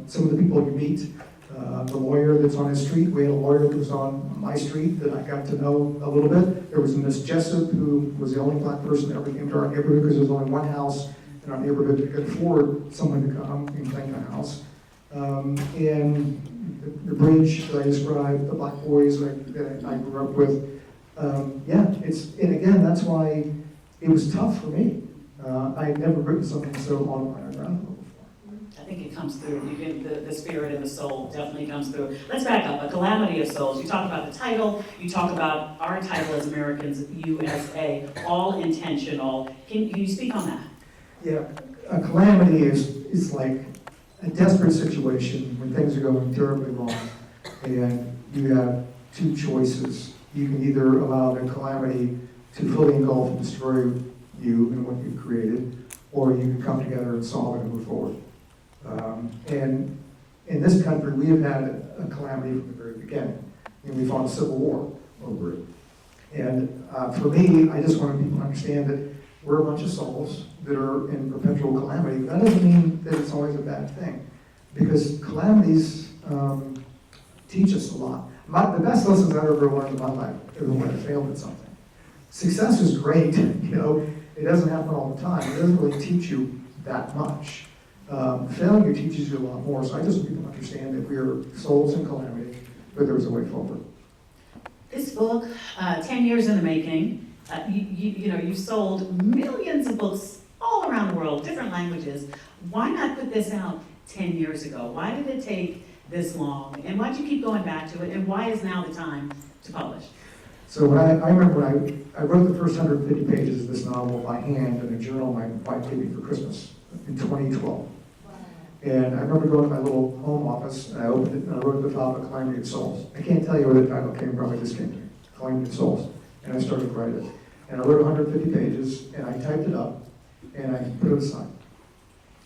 some of the people you meet, the lawyer that's on his street, we had a lawyer that was on my street that I got to know a little bit. There was Miss Jessup, who was the only black person that ever came to our neighborhood because there was only one house in our neighborhood that could afford someone to come and clean the house. And the bridge that I described, the black boys that I grew up with. And again, that's why it was tough for me. I had never written something so autobiographical. I think it comes through. The spirit and the soul definitely comes through. Let's back up. A Calamity of Souls. You talk about the title. You talk about our title as Americans, USA, all intentional. Can you speak on that? Yeah, a calamity is like a desperate situation when things are going terribly wrong, and you have two choices. You can either allow the calamity to fully engulf and destroy you and what you've created, or you can come together and solve it and move forward. And in this country, we have had a calamity from the very beginning. We fought a civil war over it. And for me, I just want people to understand that we're a bunch of souls that are in perpetual calamity. That doesn't mean that it's always a bad thing, because calamities teach us a lot. The best lessons I've ever learned in my life are when I failed at something. Success is great, it doesn't happen all the time. It doesn't really teach you that much. Failure teaches you a lot more, so I just want people to understand that we are souls in calamity, but there's a way forward. This book, 10 years in the making, you sold millions of books all around the world, different languages. Why not put this out 10 years ago? Why did it take this long? And why did you keep going back to it? And why is now the time to publish? So I remember when I wrote the first 150 pages of this novel by hand in a journal my wife gave me for Christmas in 2012. And I remember going to my little home office, and I opened it, and I wrote at the top, A Calamity of Souls. I can't tell you where the title came from, it just came to me, Calamity of Souls. And I started to write it. And I wrote 150 pages, and I typed it up, and I put it aside.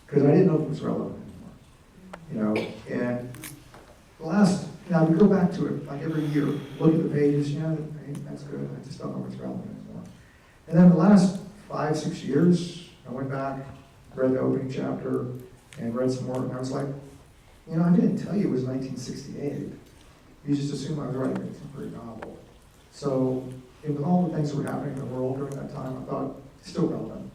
Because I didn't know if it was relevant anymore. And now we go back to it, like every year, look at the pages, that's good, I just don't know what's relevant anymore. And then the last 5-6 years, I went back, read the opening chapter, and read some more, and I was like, I didn't tell you it was 1968. You just assumed I was writing a contemporary novel. So, with all the things that were happening in the world during that time, I thought, it's still relevant.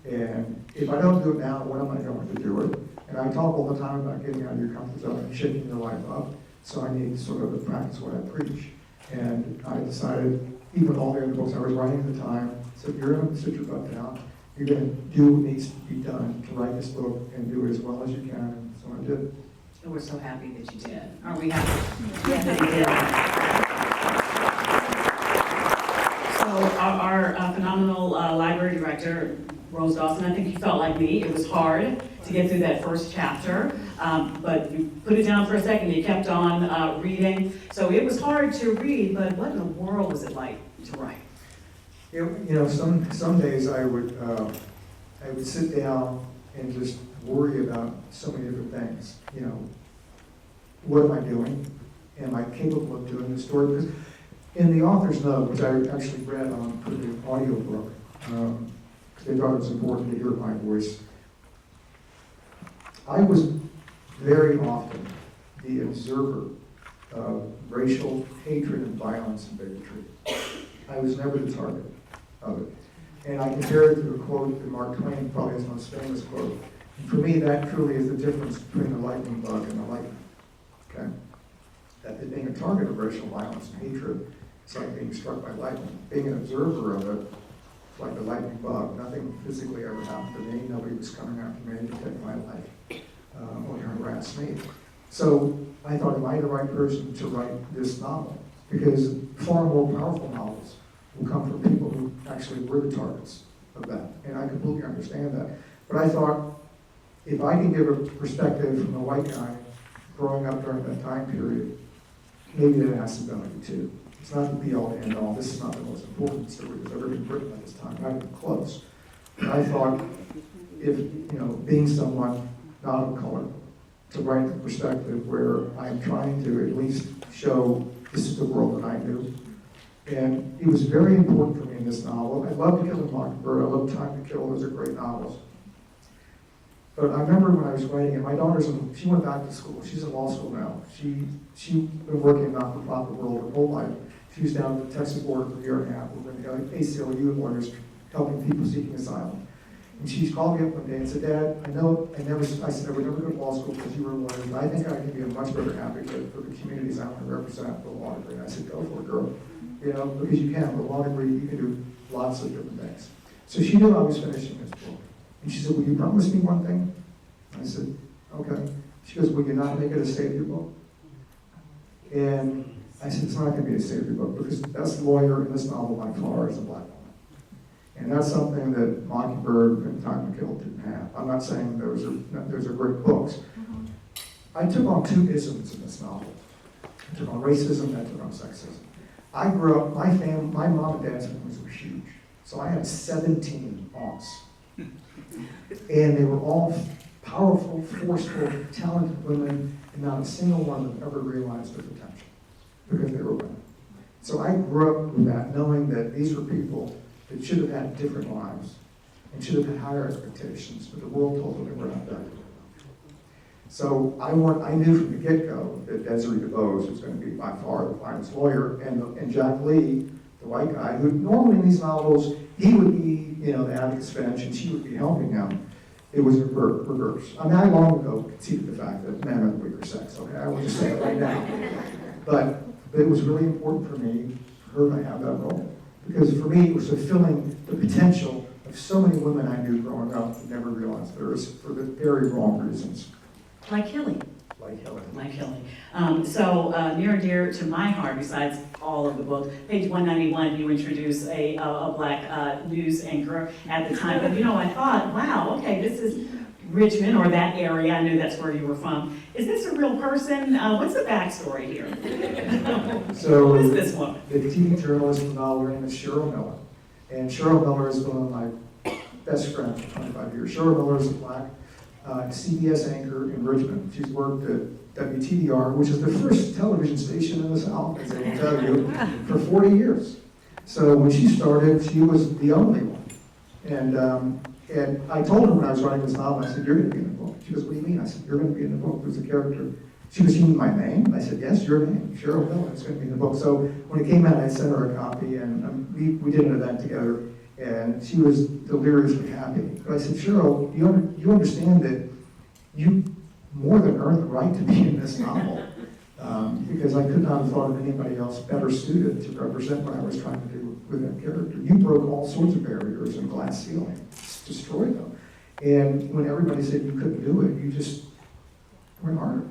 And if I don't do it now, when am I going to do it? And I talk all the time about getting out of your comfort zone and shaking your life up, so I need sort of to practice what I preach. And I decided, even with all the other books I was writing at the time, so you're going to sit your butt down, you're going to do what needs to be done to write this book and do it as well as you can, and so I did. And we're so happy that you did. Aren't we happy? Yeah, that you did. So our phenomenal library director, Rose Dawson, I think you felt like me. It was hard to get through that first chapter, but you put it down for a second, you kept on reading. So it was hard to read, but what in the world was it like to write? Some days I would sit down and just worry about so many different things. What am I doing? Am I capable of doing the story? Because In the author's note, which I actually read on for the audiobook, because they thought it was important to hear my voice, I was very often the observer of racial hatred and violence and bigotry. I was never the target of it. And I compare it to a quote that Mark Twain, probably his most famous quote. And for me, that truly is the difference between the lightning bug and the lightning. Okay? That being a target of racial violence and hatred, it's like being struck by lightning. Being an observer of it, like a lightning bug. Nothing physically ever happened to me. Nobody was coming after me to take my life or to harass me. So I thought, am I the right person to write this novel? Because far more powerful novels will come from people who actually were the targets of that. And I completely understand that. But I thought, if I can give a perspective from a white guy growing up during that time period, maybe that has some value too. It's not the be-all and end-all. This is not the most important story that's ever been written at this time, not even close. But I thought, if, being someone not of color, to write the perspective where I'm trying to at least show this is the world that I knew. And it was very important for me in this novel. I love To Kill a Mockingbird. I love Time to Kill. Those are great novels. But I remember when I was writing it, my she went back to school. She's in law school now. She's been working in not-for-profit world her whole life. She was down at the Texas border for a year and a half with ACLU lawyers helping people seeking asylum. And she called me up one day and said, Dad, I said, I would never go to law school because you were a lawyer, but I think I can be a much better advocate for the communities I want to represent with a law degree. And I said, go for it, girl. Because you can. With a law degree, you can do lots of different things. So she knew I was finishing this book. And she said, will you promise me one thing? I said, okay. She goes, will you not make it a savior book? And I said, it's not going to be a savior book because the best lawyer in this novel by far is a black woman. And that's something that Mockingbird and Time to Kill didn't have. I'm not saying those are great books. I took on two isms in this novel. I took on racism and I took on sexism. I grew up, my mom and dad's families were huge. So I had 17 aunts. And they were all powerful, forceful, talented women, and not a single one of them ever realized their potential because they were women. So I grew up with that, knowing that these were people that should have had different lives and should have had higher expectations, but the world told them they were not that good. So I knew from the get-go that Desiree DuBose was going to be by far the finest lawyer, and Jack Lee, the white guy, who normally in these novels, he would be, the advocate's bench, and she would be helping him. It was reverse. I mean, I long ago conceded the fact that men are the weaker sex, okay? I will just say it right now. But it was really important for me, for her to have that role. Because for me, it was fulfilling the potential of so many women I knew growing up who never realized theirs for the very wrong reasons. Like Hilly. Like Helen. Like Hilly. So near and dear to my heart, besides all of the book, page 191, you introduce a black news anchor at the time. But I thought, wow, okay, this is Richmond or that area. I knew that's where you were from. Is this a real person? What's the backstory here? So, who is this woman? The TV journalist and novel name is Cheryl Miller. And Cheryl Miller has been one of my best friends for 25 years. Cheryl Miller is a black CBS anchor in Richmond. She's worked at WTDR, which is the first television station in the South, as I can tell you, for 40 years. So when she started, she was the only one. And I told her when I was writing this novel, I said, you're going to be in the book. She goes, what do you mean? I said, you're going to be in the book. There's a character. She goes, you mean my name? I said, yes, your name, Cheryl Miller. It's going to be in the book. So when it came out, I sent her a copy, and we did an event together, and she was deliriously happy. But I said, Cheryl, you understand that you more than earned the right to be in this novel, because I could not have thought of anybody else better suited to represent what I was trying to do with that character. You broke all sorts of barriers and glass ceiling, destroyed them. And when everybody said you couldn't do it, you just went harder.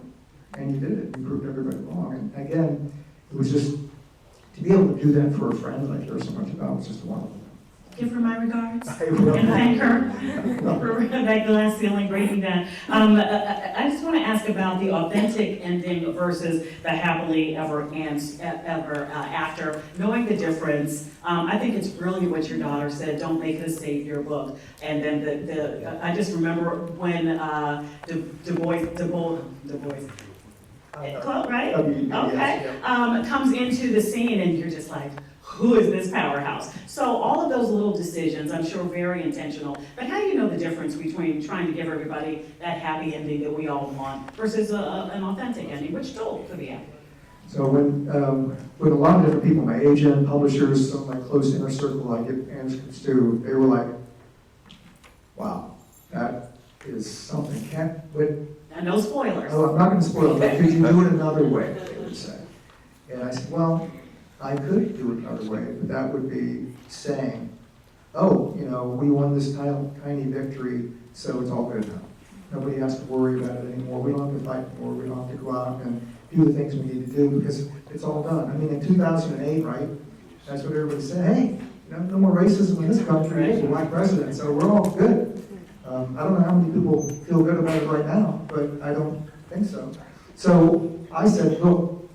And you did it. You proved everybody wrong. And again, it was just, to be able to do that for a friend that I care so much about was just wonderful. Give her my regards. I will. And thank her for that glass ceiling breaking down. I just want to ask about the authentic ending versus the happily ever after. Knowing the difference, I think it's brilliant what your daughter said. Don't make it a savior book. And then I just remember when Du Bois. Well, right? WEBS, Okay. yeah. Comes into the scene and you're just like, who is this powerhouse? So all of those little decisions, I'm sure very intentional, but how do you know the difference between trying to give everybody that happy ending that we all want versus an authentic ending, which still could be happy? So when a lot of different people, my agent, publishers, some of my close inner circle I get answers to, they were like, wow, that is something, And no spoilers. oh, I'm not gonna spoil it, but could you do it another way, they would say. And I said, well, I could do it another way, but that would be saying, oh, we won this tiny victory, so it's all good now. Nobody has to worry about it anymore. We don't have to fight anymore. We don't have to go out and do the things we need to do because it's all done. I mean, in 2008, right, that's what everybody said. Hey, no more racism in this country. There's a black president, so we're all good. I don't know how many people feel good about it right now, but I don't think so. So I said, look,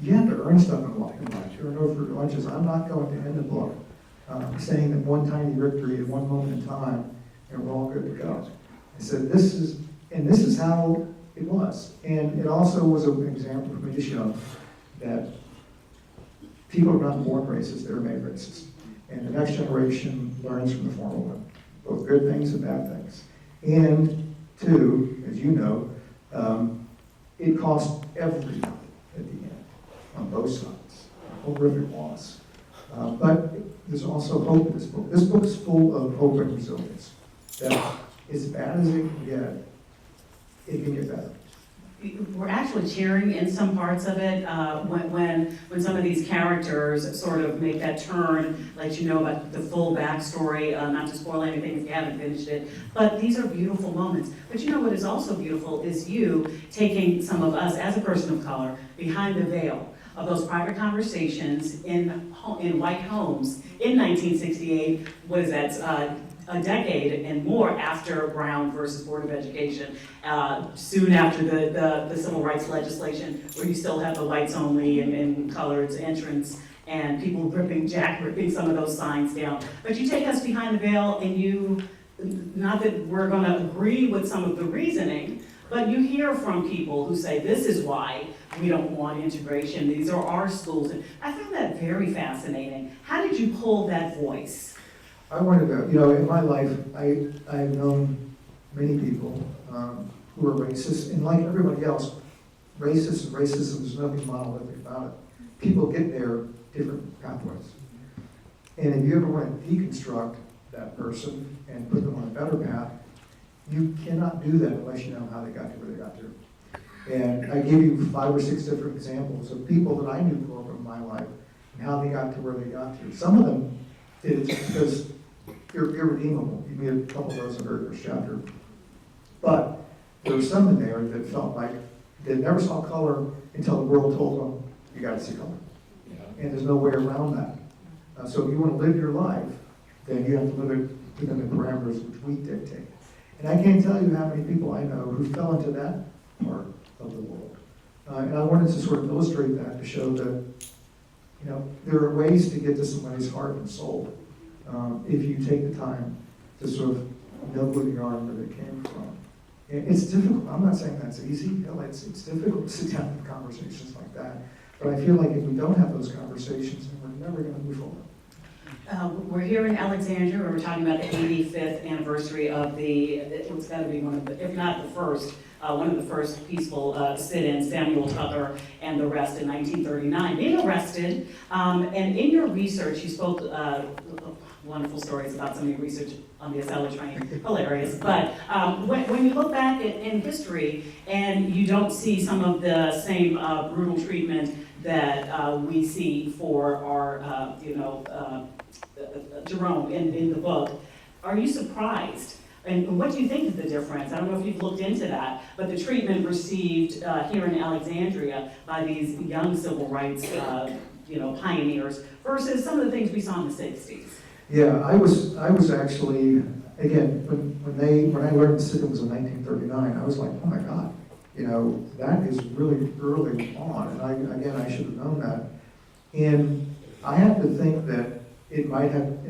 you have to earn stuff in life. You're over lunches. I'm not going to end the book saying that one tiny victory at one moment in time, and we're all good to go. I said, this is how it was. And it also was an example for me to show that people are not born racist, they're made racist. And the next generation learns from the former one, both good things and bad things. And two, as you know, it cost everybody at the end, on both sides. A horrific loss. But there's also hope in this book. This book is full of hope and resilience. That as bad as it can get better. We're actually cheering in some parts of it when some of these characters sort of make that turn, let you know about the full backstory, not to spoil anything if you haven't finished it. But these are beautiful moments. But you know what is also beautiful is you taking some of us as a person of color behind the veil of those private conversations in white homes in 1968. What is that? A decade and more after Brown versus Board of Education, soon after the civil rights legislation, where you still have the whites only and colored entrance, and people ripping some of those signs down. But you take us behind the veil, and you, not that we're going to agree with some of the reasoning, but you hear from people who say, this is why we don't want integration, these are our schools. And I found that very fascinating. How did you pull that voice? I wanted to, in my life, I've known many people who are racist, and like everybody else, racism, there's nothing monolithic about it. People get there different pathways. And if you ever want to deconstruct that person and put them on a better path, you cannot do that unless you know how they got to where they got to. And I gave you 5 or 6 different examples of people that I knew growing up in my life and how they got to where they got to. Some of them did it just because you're irredeemable. You meet a couple of those in the very first chapter. But there were some in there that felt like they never saw color until the world told them, you got to see color. Yeah. And there's no way around that. So if you want to live your life, then you have to live it within the parameters which we dictate. And I can't tell you how many people I know who fell into that part of the world. And I wanted to sort of illustrate that to show that, there are ways to get to somebody's heart and soul if you take the time to sort of know where they are and where they came from. And it's difficult. I'm not saying that's easy. Hell, it's difficult to sit down and have conversations like that. But I feel like if we don't have those conversations, then we're never going to move forward. We're here in Alexandria, where we're talking about the 85th anniversary of it's got to be one of the, if not the first, one of the first peaceful sit-ins, Samuel Tucker and the rest in 1939. Being arrested, and in your research, you spoke wonderful stories about some of your research on the Acela train, hilarious. But when you look back in history and you don't see some of the same brutal treatment that we see for our, Jerome in the book, are you surprised? And what do you think of the difference? I don't know if you've looked into that, but the treatment received here in Alexandria by these young civil rights, pioneers versus some of the things we saw in the 60s. Yeah, I was actually, again, when I learned the sit-in was in 1939, I was like, oh my God, that is really early on, and I should have known that. And I have to think that it might have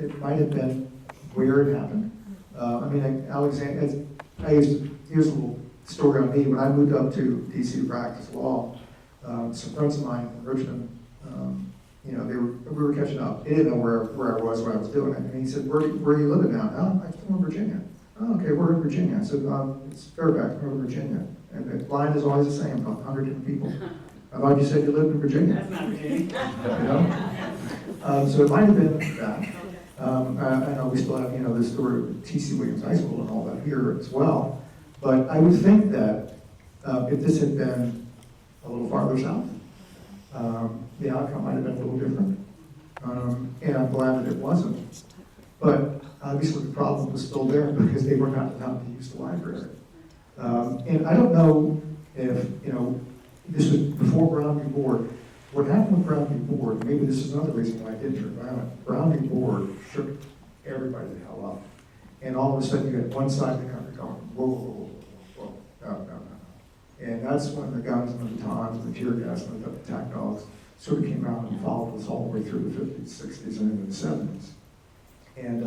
been where it happened. Alexandria, here's a little story on me. When I moved up to DC to practice law, some friends of mine in Richmond, you know, we were catching up. They didn't know where I was when I was doing it. And he said, where are you living now? Oh, I'm still in Virginia. Oh, okay, we're in Virginia. I said, it's Fairfax, we're in Virginia. And the line is always the same, about 100 different people. I thought you said you lived in Virginia. That's not Virginia. You know? So it might have been that. I know we still have, you know, the story of T.C. Williams High School and all that here as well. But I would think that if this had been a little farther south, the outcome might have been a little different. And I'm glad that it wasn't. But obviously the problem was still there because they were not allowed to use the library. And I don't know if, you know, this was before Brown v. Board. What happened with Brown v. Board, maybe this is another reason why I did turn violent. Brown v. Board shook everybody the hell up. And all of a sudden you had one side of the country going, whoa, whoa, whoa, whoa, whoa, no, no, no, no. And that's when the guns and the batons and the tear gas and the attack dogs sort of came out and followed us all the way through the 50s, 60s, and into the 70s. And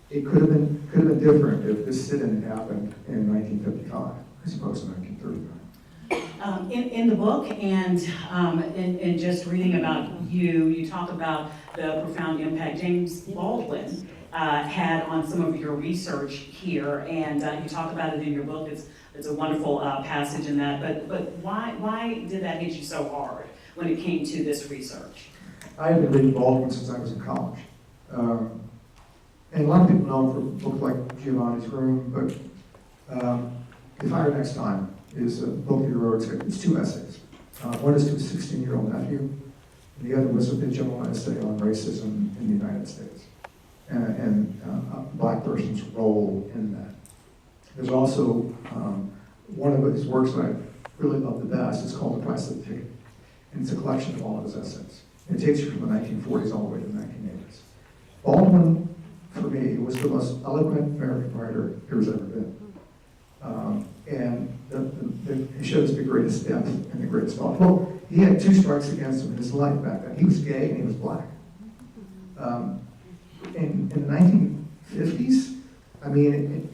it could have been different if this sit-in had happened in 1955 as opposed to 1939. In the book and just reading about you talk about the profound impact James Baldwin had on some of your research here, and you talk about it in your book. It's a wonderful passage in that. But why did that hit you so hard when it came to this research? I have been reading Baldwin since I was in college. And a lot of people know him for books like Giovanni's Room, but The Fire Next Time is a book he wrote. It's two essays. One is to his 16-year-old nephew, and the other was a general essay on racism in the United States and a black person's role in that. There's also one of his works that I really love the best. It's called The Price of the Ticket, and it's a collection of all of his essays. And it takes you from the 1940s all the way to the 1980s. Baldwin, for me, was the most eloquent American writer there's ever been. And he shows the greatest depth and the greatest thought. Well, he had two strikes against him in his life back then. He was gay and he was black. In the 1950s, I mean,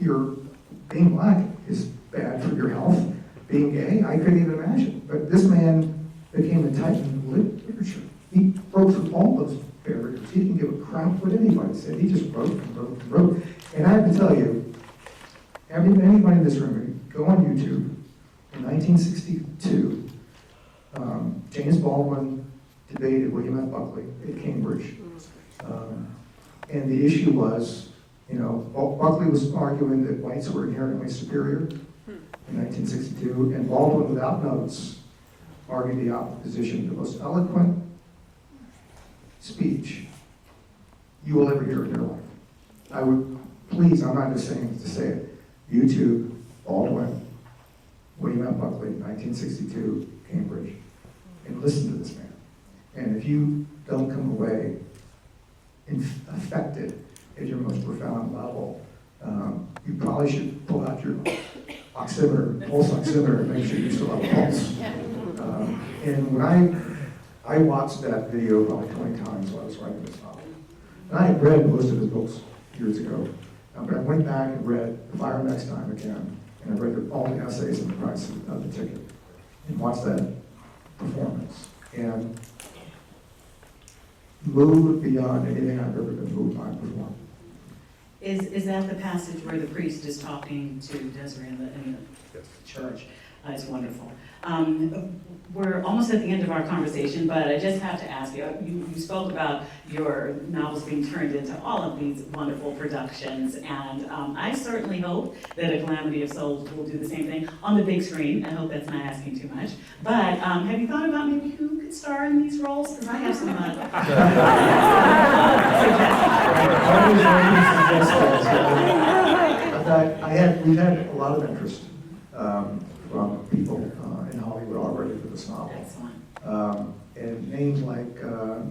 being black is bad for your health. Being gay, I couldn't even imagine. But this man became a titan in literature. He broke through all those barriers. He didn't give a crap what anybody said. He just wrote and wrote and wrote. And I have to tell you, anybody in this room, go on YouTube. In 1962, James Baldwin debated William F. Buckley at Cambridge. And the issue was, you know, Buckley was arguing that whites were inherently superior in 1962, and Baldwin, without notes, argued the opposition. The most eloquent speech you will ever hear in your life. I would, please, I'm not just saying to say it, YouTube, Baldwin, William F. Buckley, 1962, Cambridge, and listen to this man. And if you don't come away affected at your most profound level, you probably should pull out your oximeter, pulse oximeter, and make sure you still have a pulse. And when I watched that video probably 20 times while I was writing this novel. And I had read most of his books years ago, but I went back and read The Fire Next Time again, and I read all the essays in The Price of the Ticket, and watched that performance, and moved beyond anything I've ever been moved by before. Is that the passage where the priest is talking to Desiree in the church? It's wonderful. We're almost at the end of our conversation, but I just have to ask you, you spoke about your novels being turned into all of these wonderful productions, and I certainly hope that A Calamity of Souls will do the same thing on the big screen. I hope that's not asking too much. But have you thought about maybe who could star in these roles? Because I have some We've had a lot of interest from people in Hollywood already for this novel. Excellent. And names like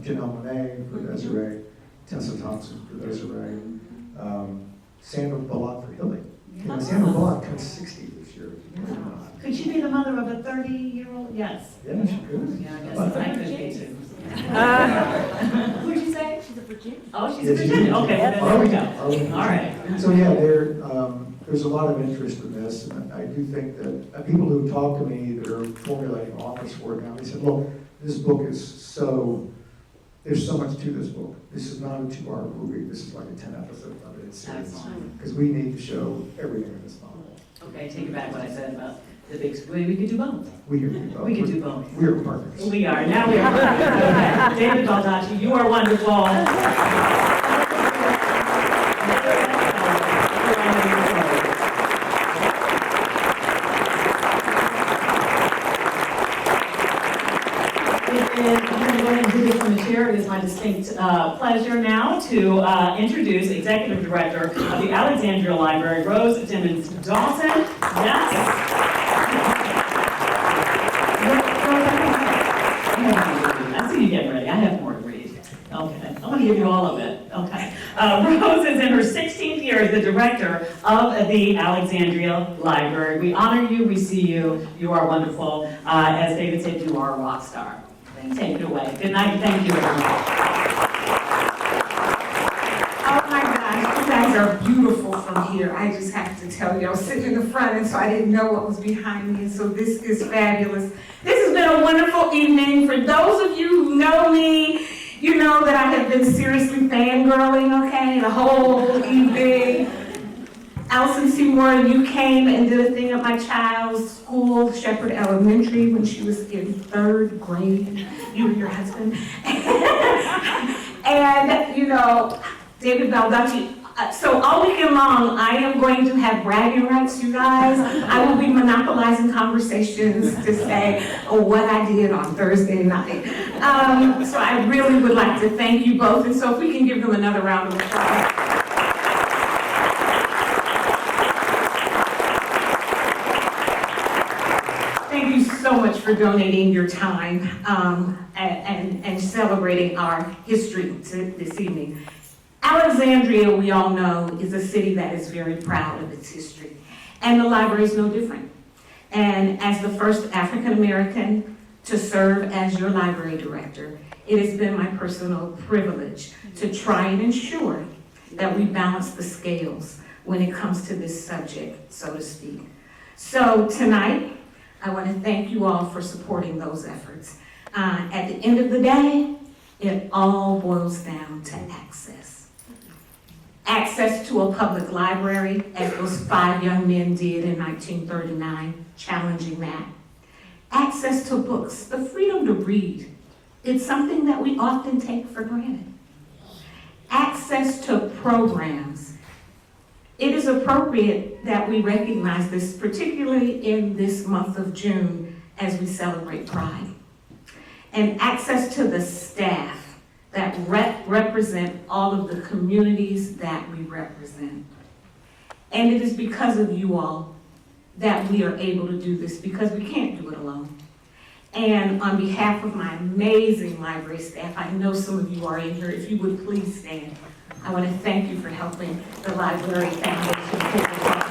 Janelle Monáe for Desiree, Tessa Thompson for Desiree, Sandra Bullock for Hilly. You know, Sandra Bullock turns 60 this year. Could she be the mother of a 30-year-old? Yes. Yeah, she could. Yeah, I guess I could be too. Who'd you say? She's a Virginia. Oh, she's a Virginia. Okay, well, then there we go. All right. So yeah, there's a lot of interest in this, and I do think that people who talk to me that are formulating offers for it now, they said, look, this book is there's so much to this book. This is not a 2-hour movie, this is like a 10-episode limited series. Excellent. Because we need to show everything in this novel. Okay, take it back what I said about the big, we could do both. We can do both. We could do both. We are partners. We are, now we are. Okay. David Baldacci, you are wonderful. It is my distinct pleasure now to introduce Executive Director of the Alexandria Library, Rose Timmons Dawson. Yes. I see you getting ready. I have more to read. Okay. I'm going to give you all of it. Okay. Rose is in her 16th year as the director of the Alexandria Library. We honor you. We see you. You are wonderful. As David said, you are a rock star. Take it away. Good night. Thank you, everyone. Oh my gosh, you guys are beautiful from here. I just have to tell you, I was sitting in the front and so I didn't know what was behind me, and so this is fabulous. This has been a wonderful evening. For those of you who know me, you know that I have been seriously fangirling, okay, the whole evening. Allison Seymour, you came and did a thing at my child's school, Shepherd Elementary, when she was in 3rd grade. You and your husband. And, you know, David Baldacci. So all weekend long, I am going to have bragging rights, you guys. I will be monopolizing conversations to say what I did on Thursday night. So I really would like to thank you both. And so if we can give them another round of applause. Thank you so much for donating your time and celebrating our history this evening. Alexandria, we all know, is a city that is very proud of its history. And the library is no different. And as the first African American to serve as your library director, it has been my personal privilege to try and ensure that we balance the scales when it comes to this subject, so to speak. So tonight, I want to thank you all for supporting those efforts. At the end of the day, it all boils down to access. Access to a public library, as those 5 young men did in 1939, challenging that. Access to books, the freedom to read. It's something that we often take for granted. Access to programs. It is appropriate that we recognize this, particularly in this month of June as we celebrate Pride. And access to the staff that represent all of the communities that we represent. And it is because of you all that we are able to do this, because we can't do it alone. And on behalf of my amazing library staff, I know some of you are in here, if you would please stand. I want to thank you for helping the Library Foundation pull this off.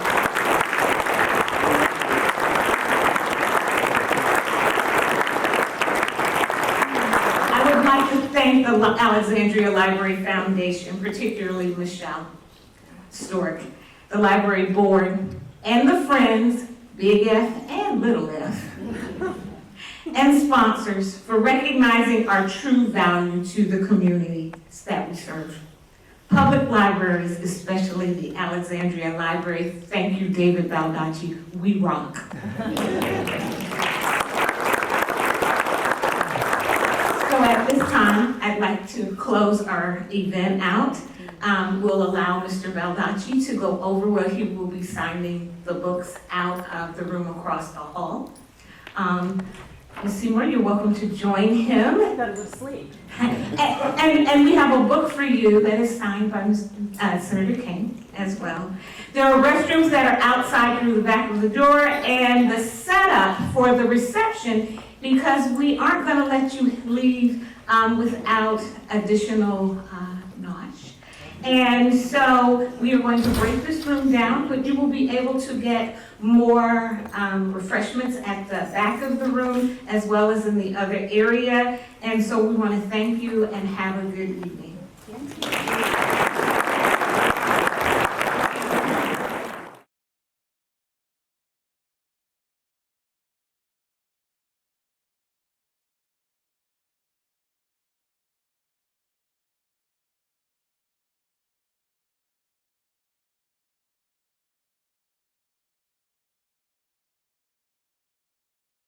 I would like to thank the Alexandria Library Foundation, particularly Michelle Stork, the library board, and the friends, Big F and Little F, and sponsors for recognizing our true value to the communities that we serve. Public libraries, especially the Alexandria Library, thank you, David Baldacci, we rock. So at this time, I'd like to close our event out. We'll allow Mr. Baldacci to go over where he will be signing the books out of the room across the hall. Ms. Seymour, you're welcome to join him. I thought it was asleep. And we have a book for you that is signed by Senator King as well. There are restrooms that are outside through the back of the door, and the setup for the reception, because we aren't going to let you leave without additional knowledge. And so we are going to break this room down, but you will be able to get more refreshments at the back of the room as well as in the other area. And so we want to thank you and have a good evening.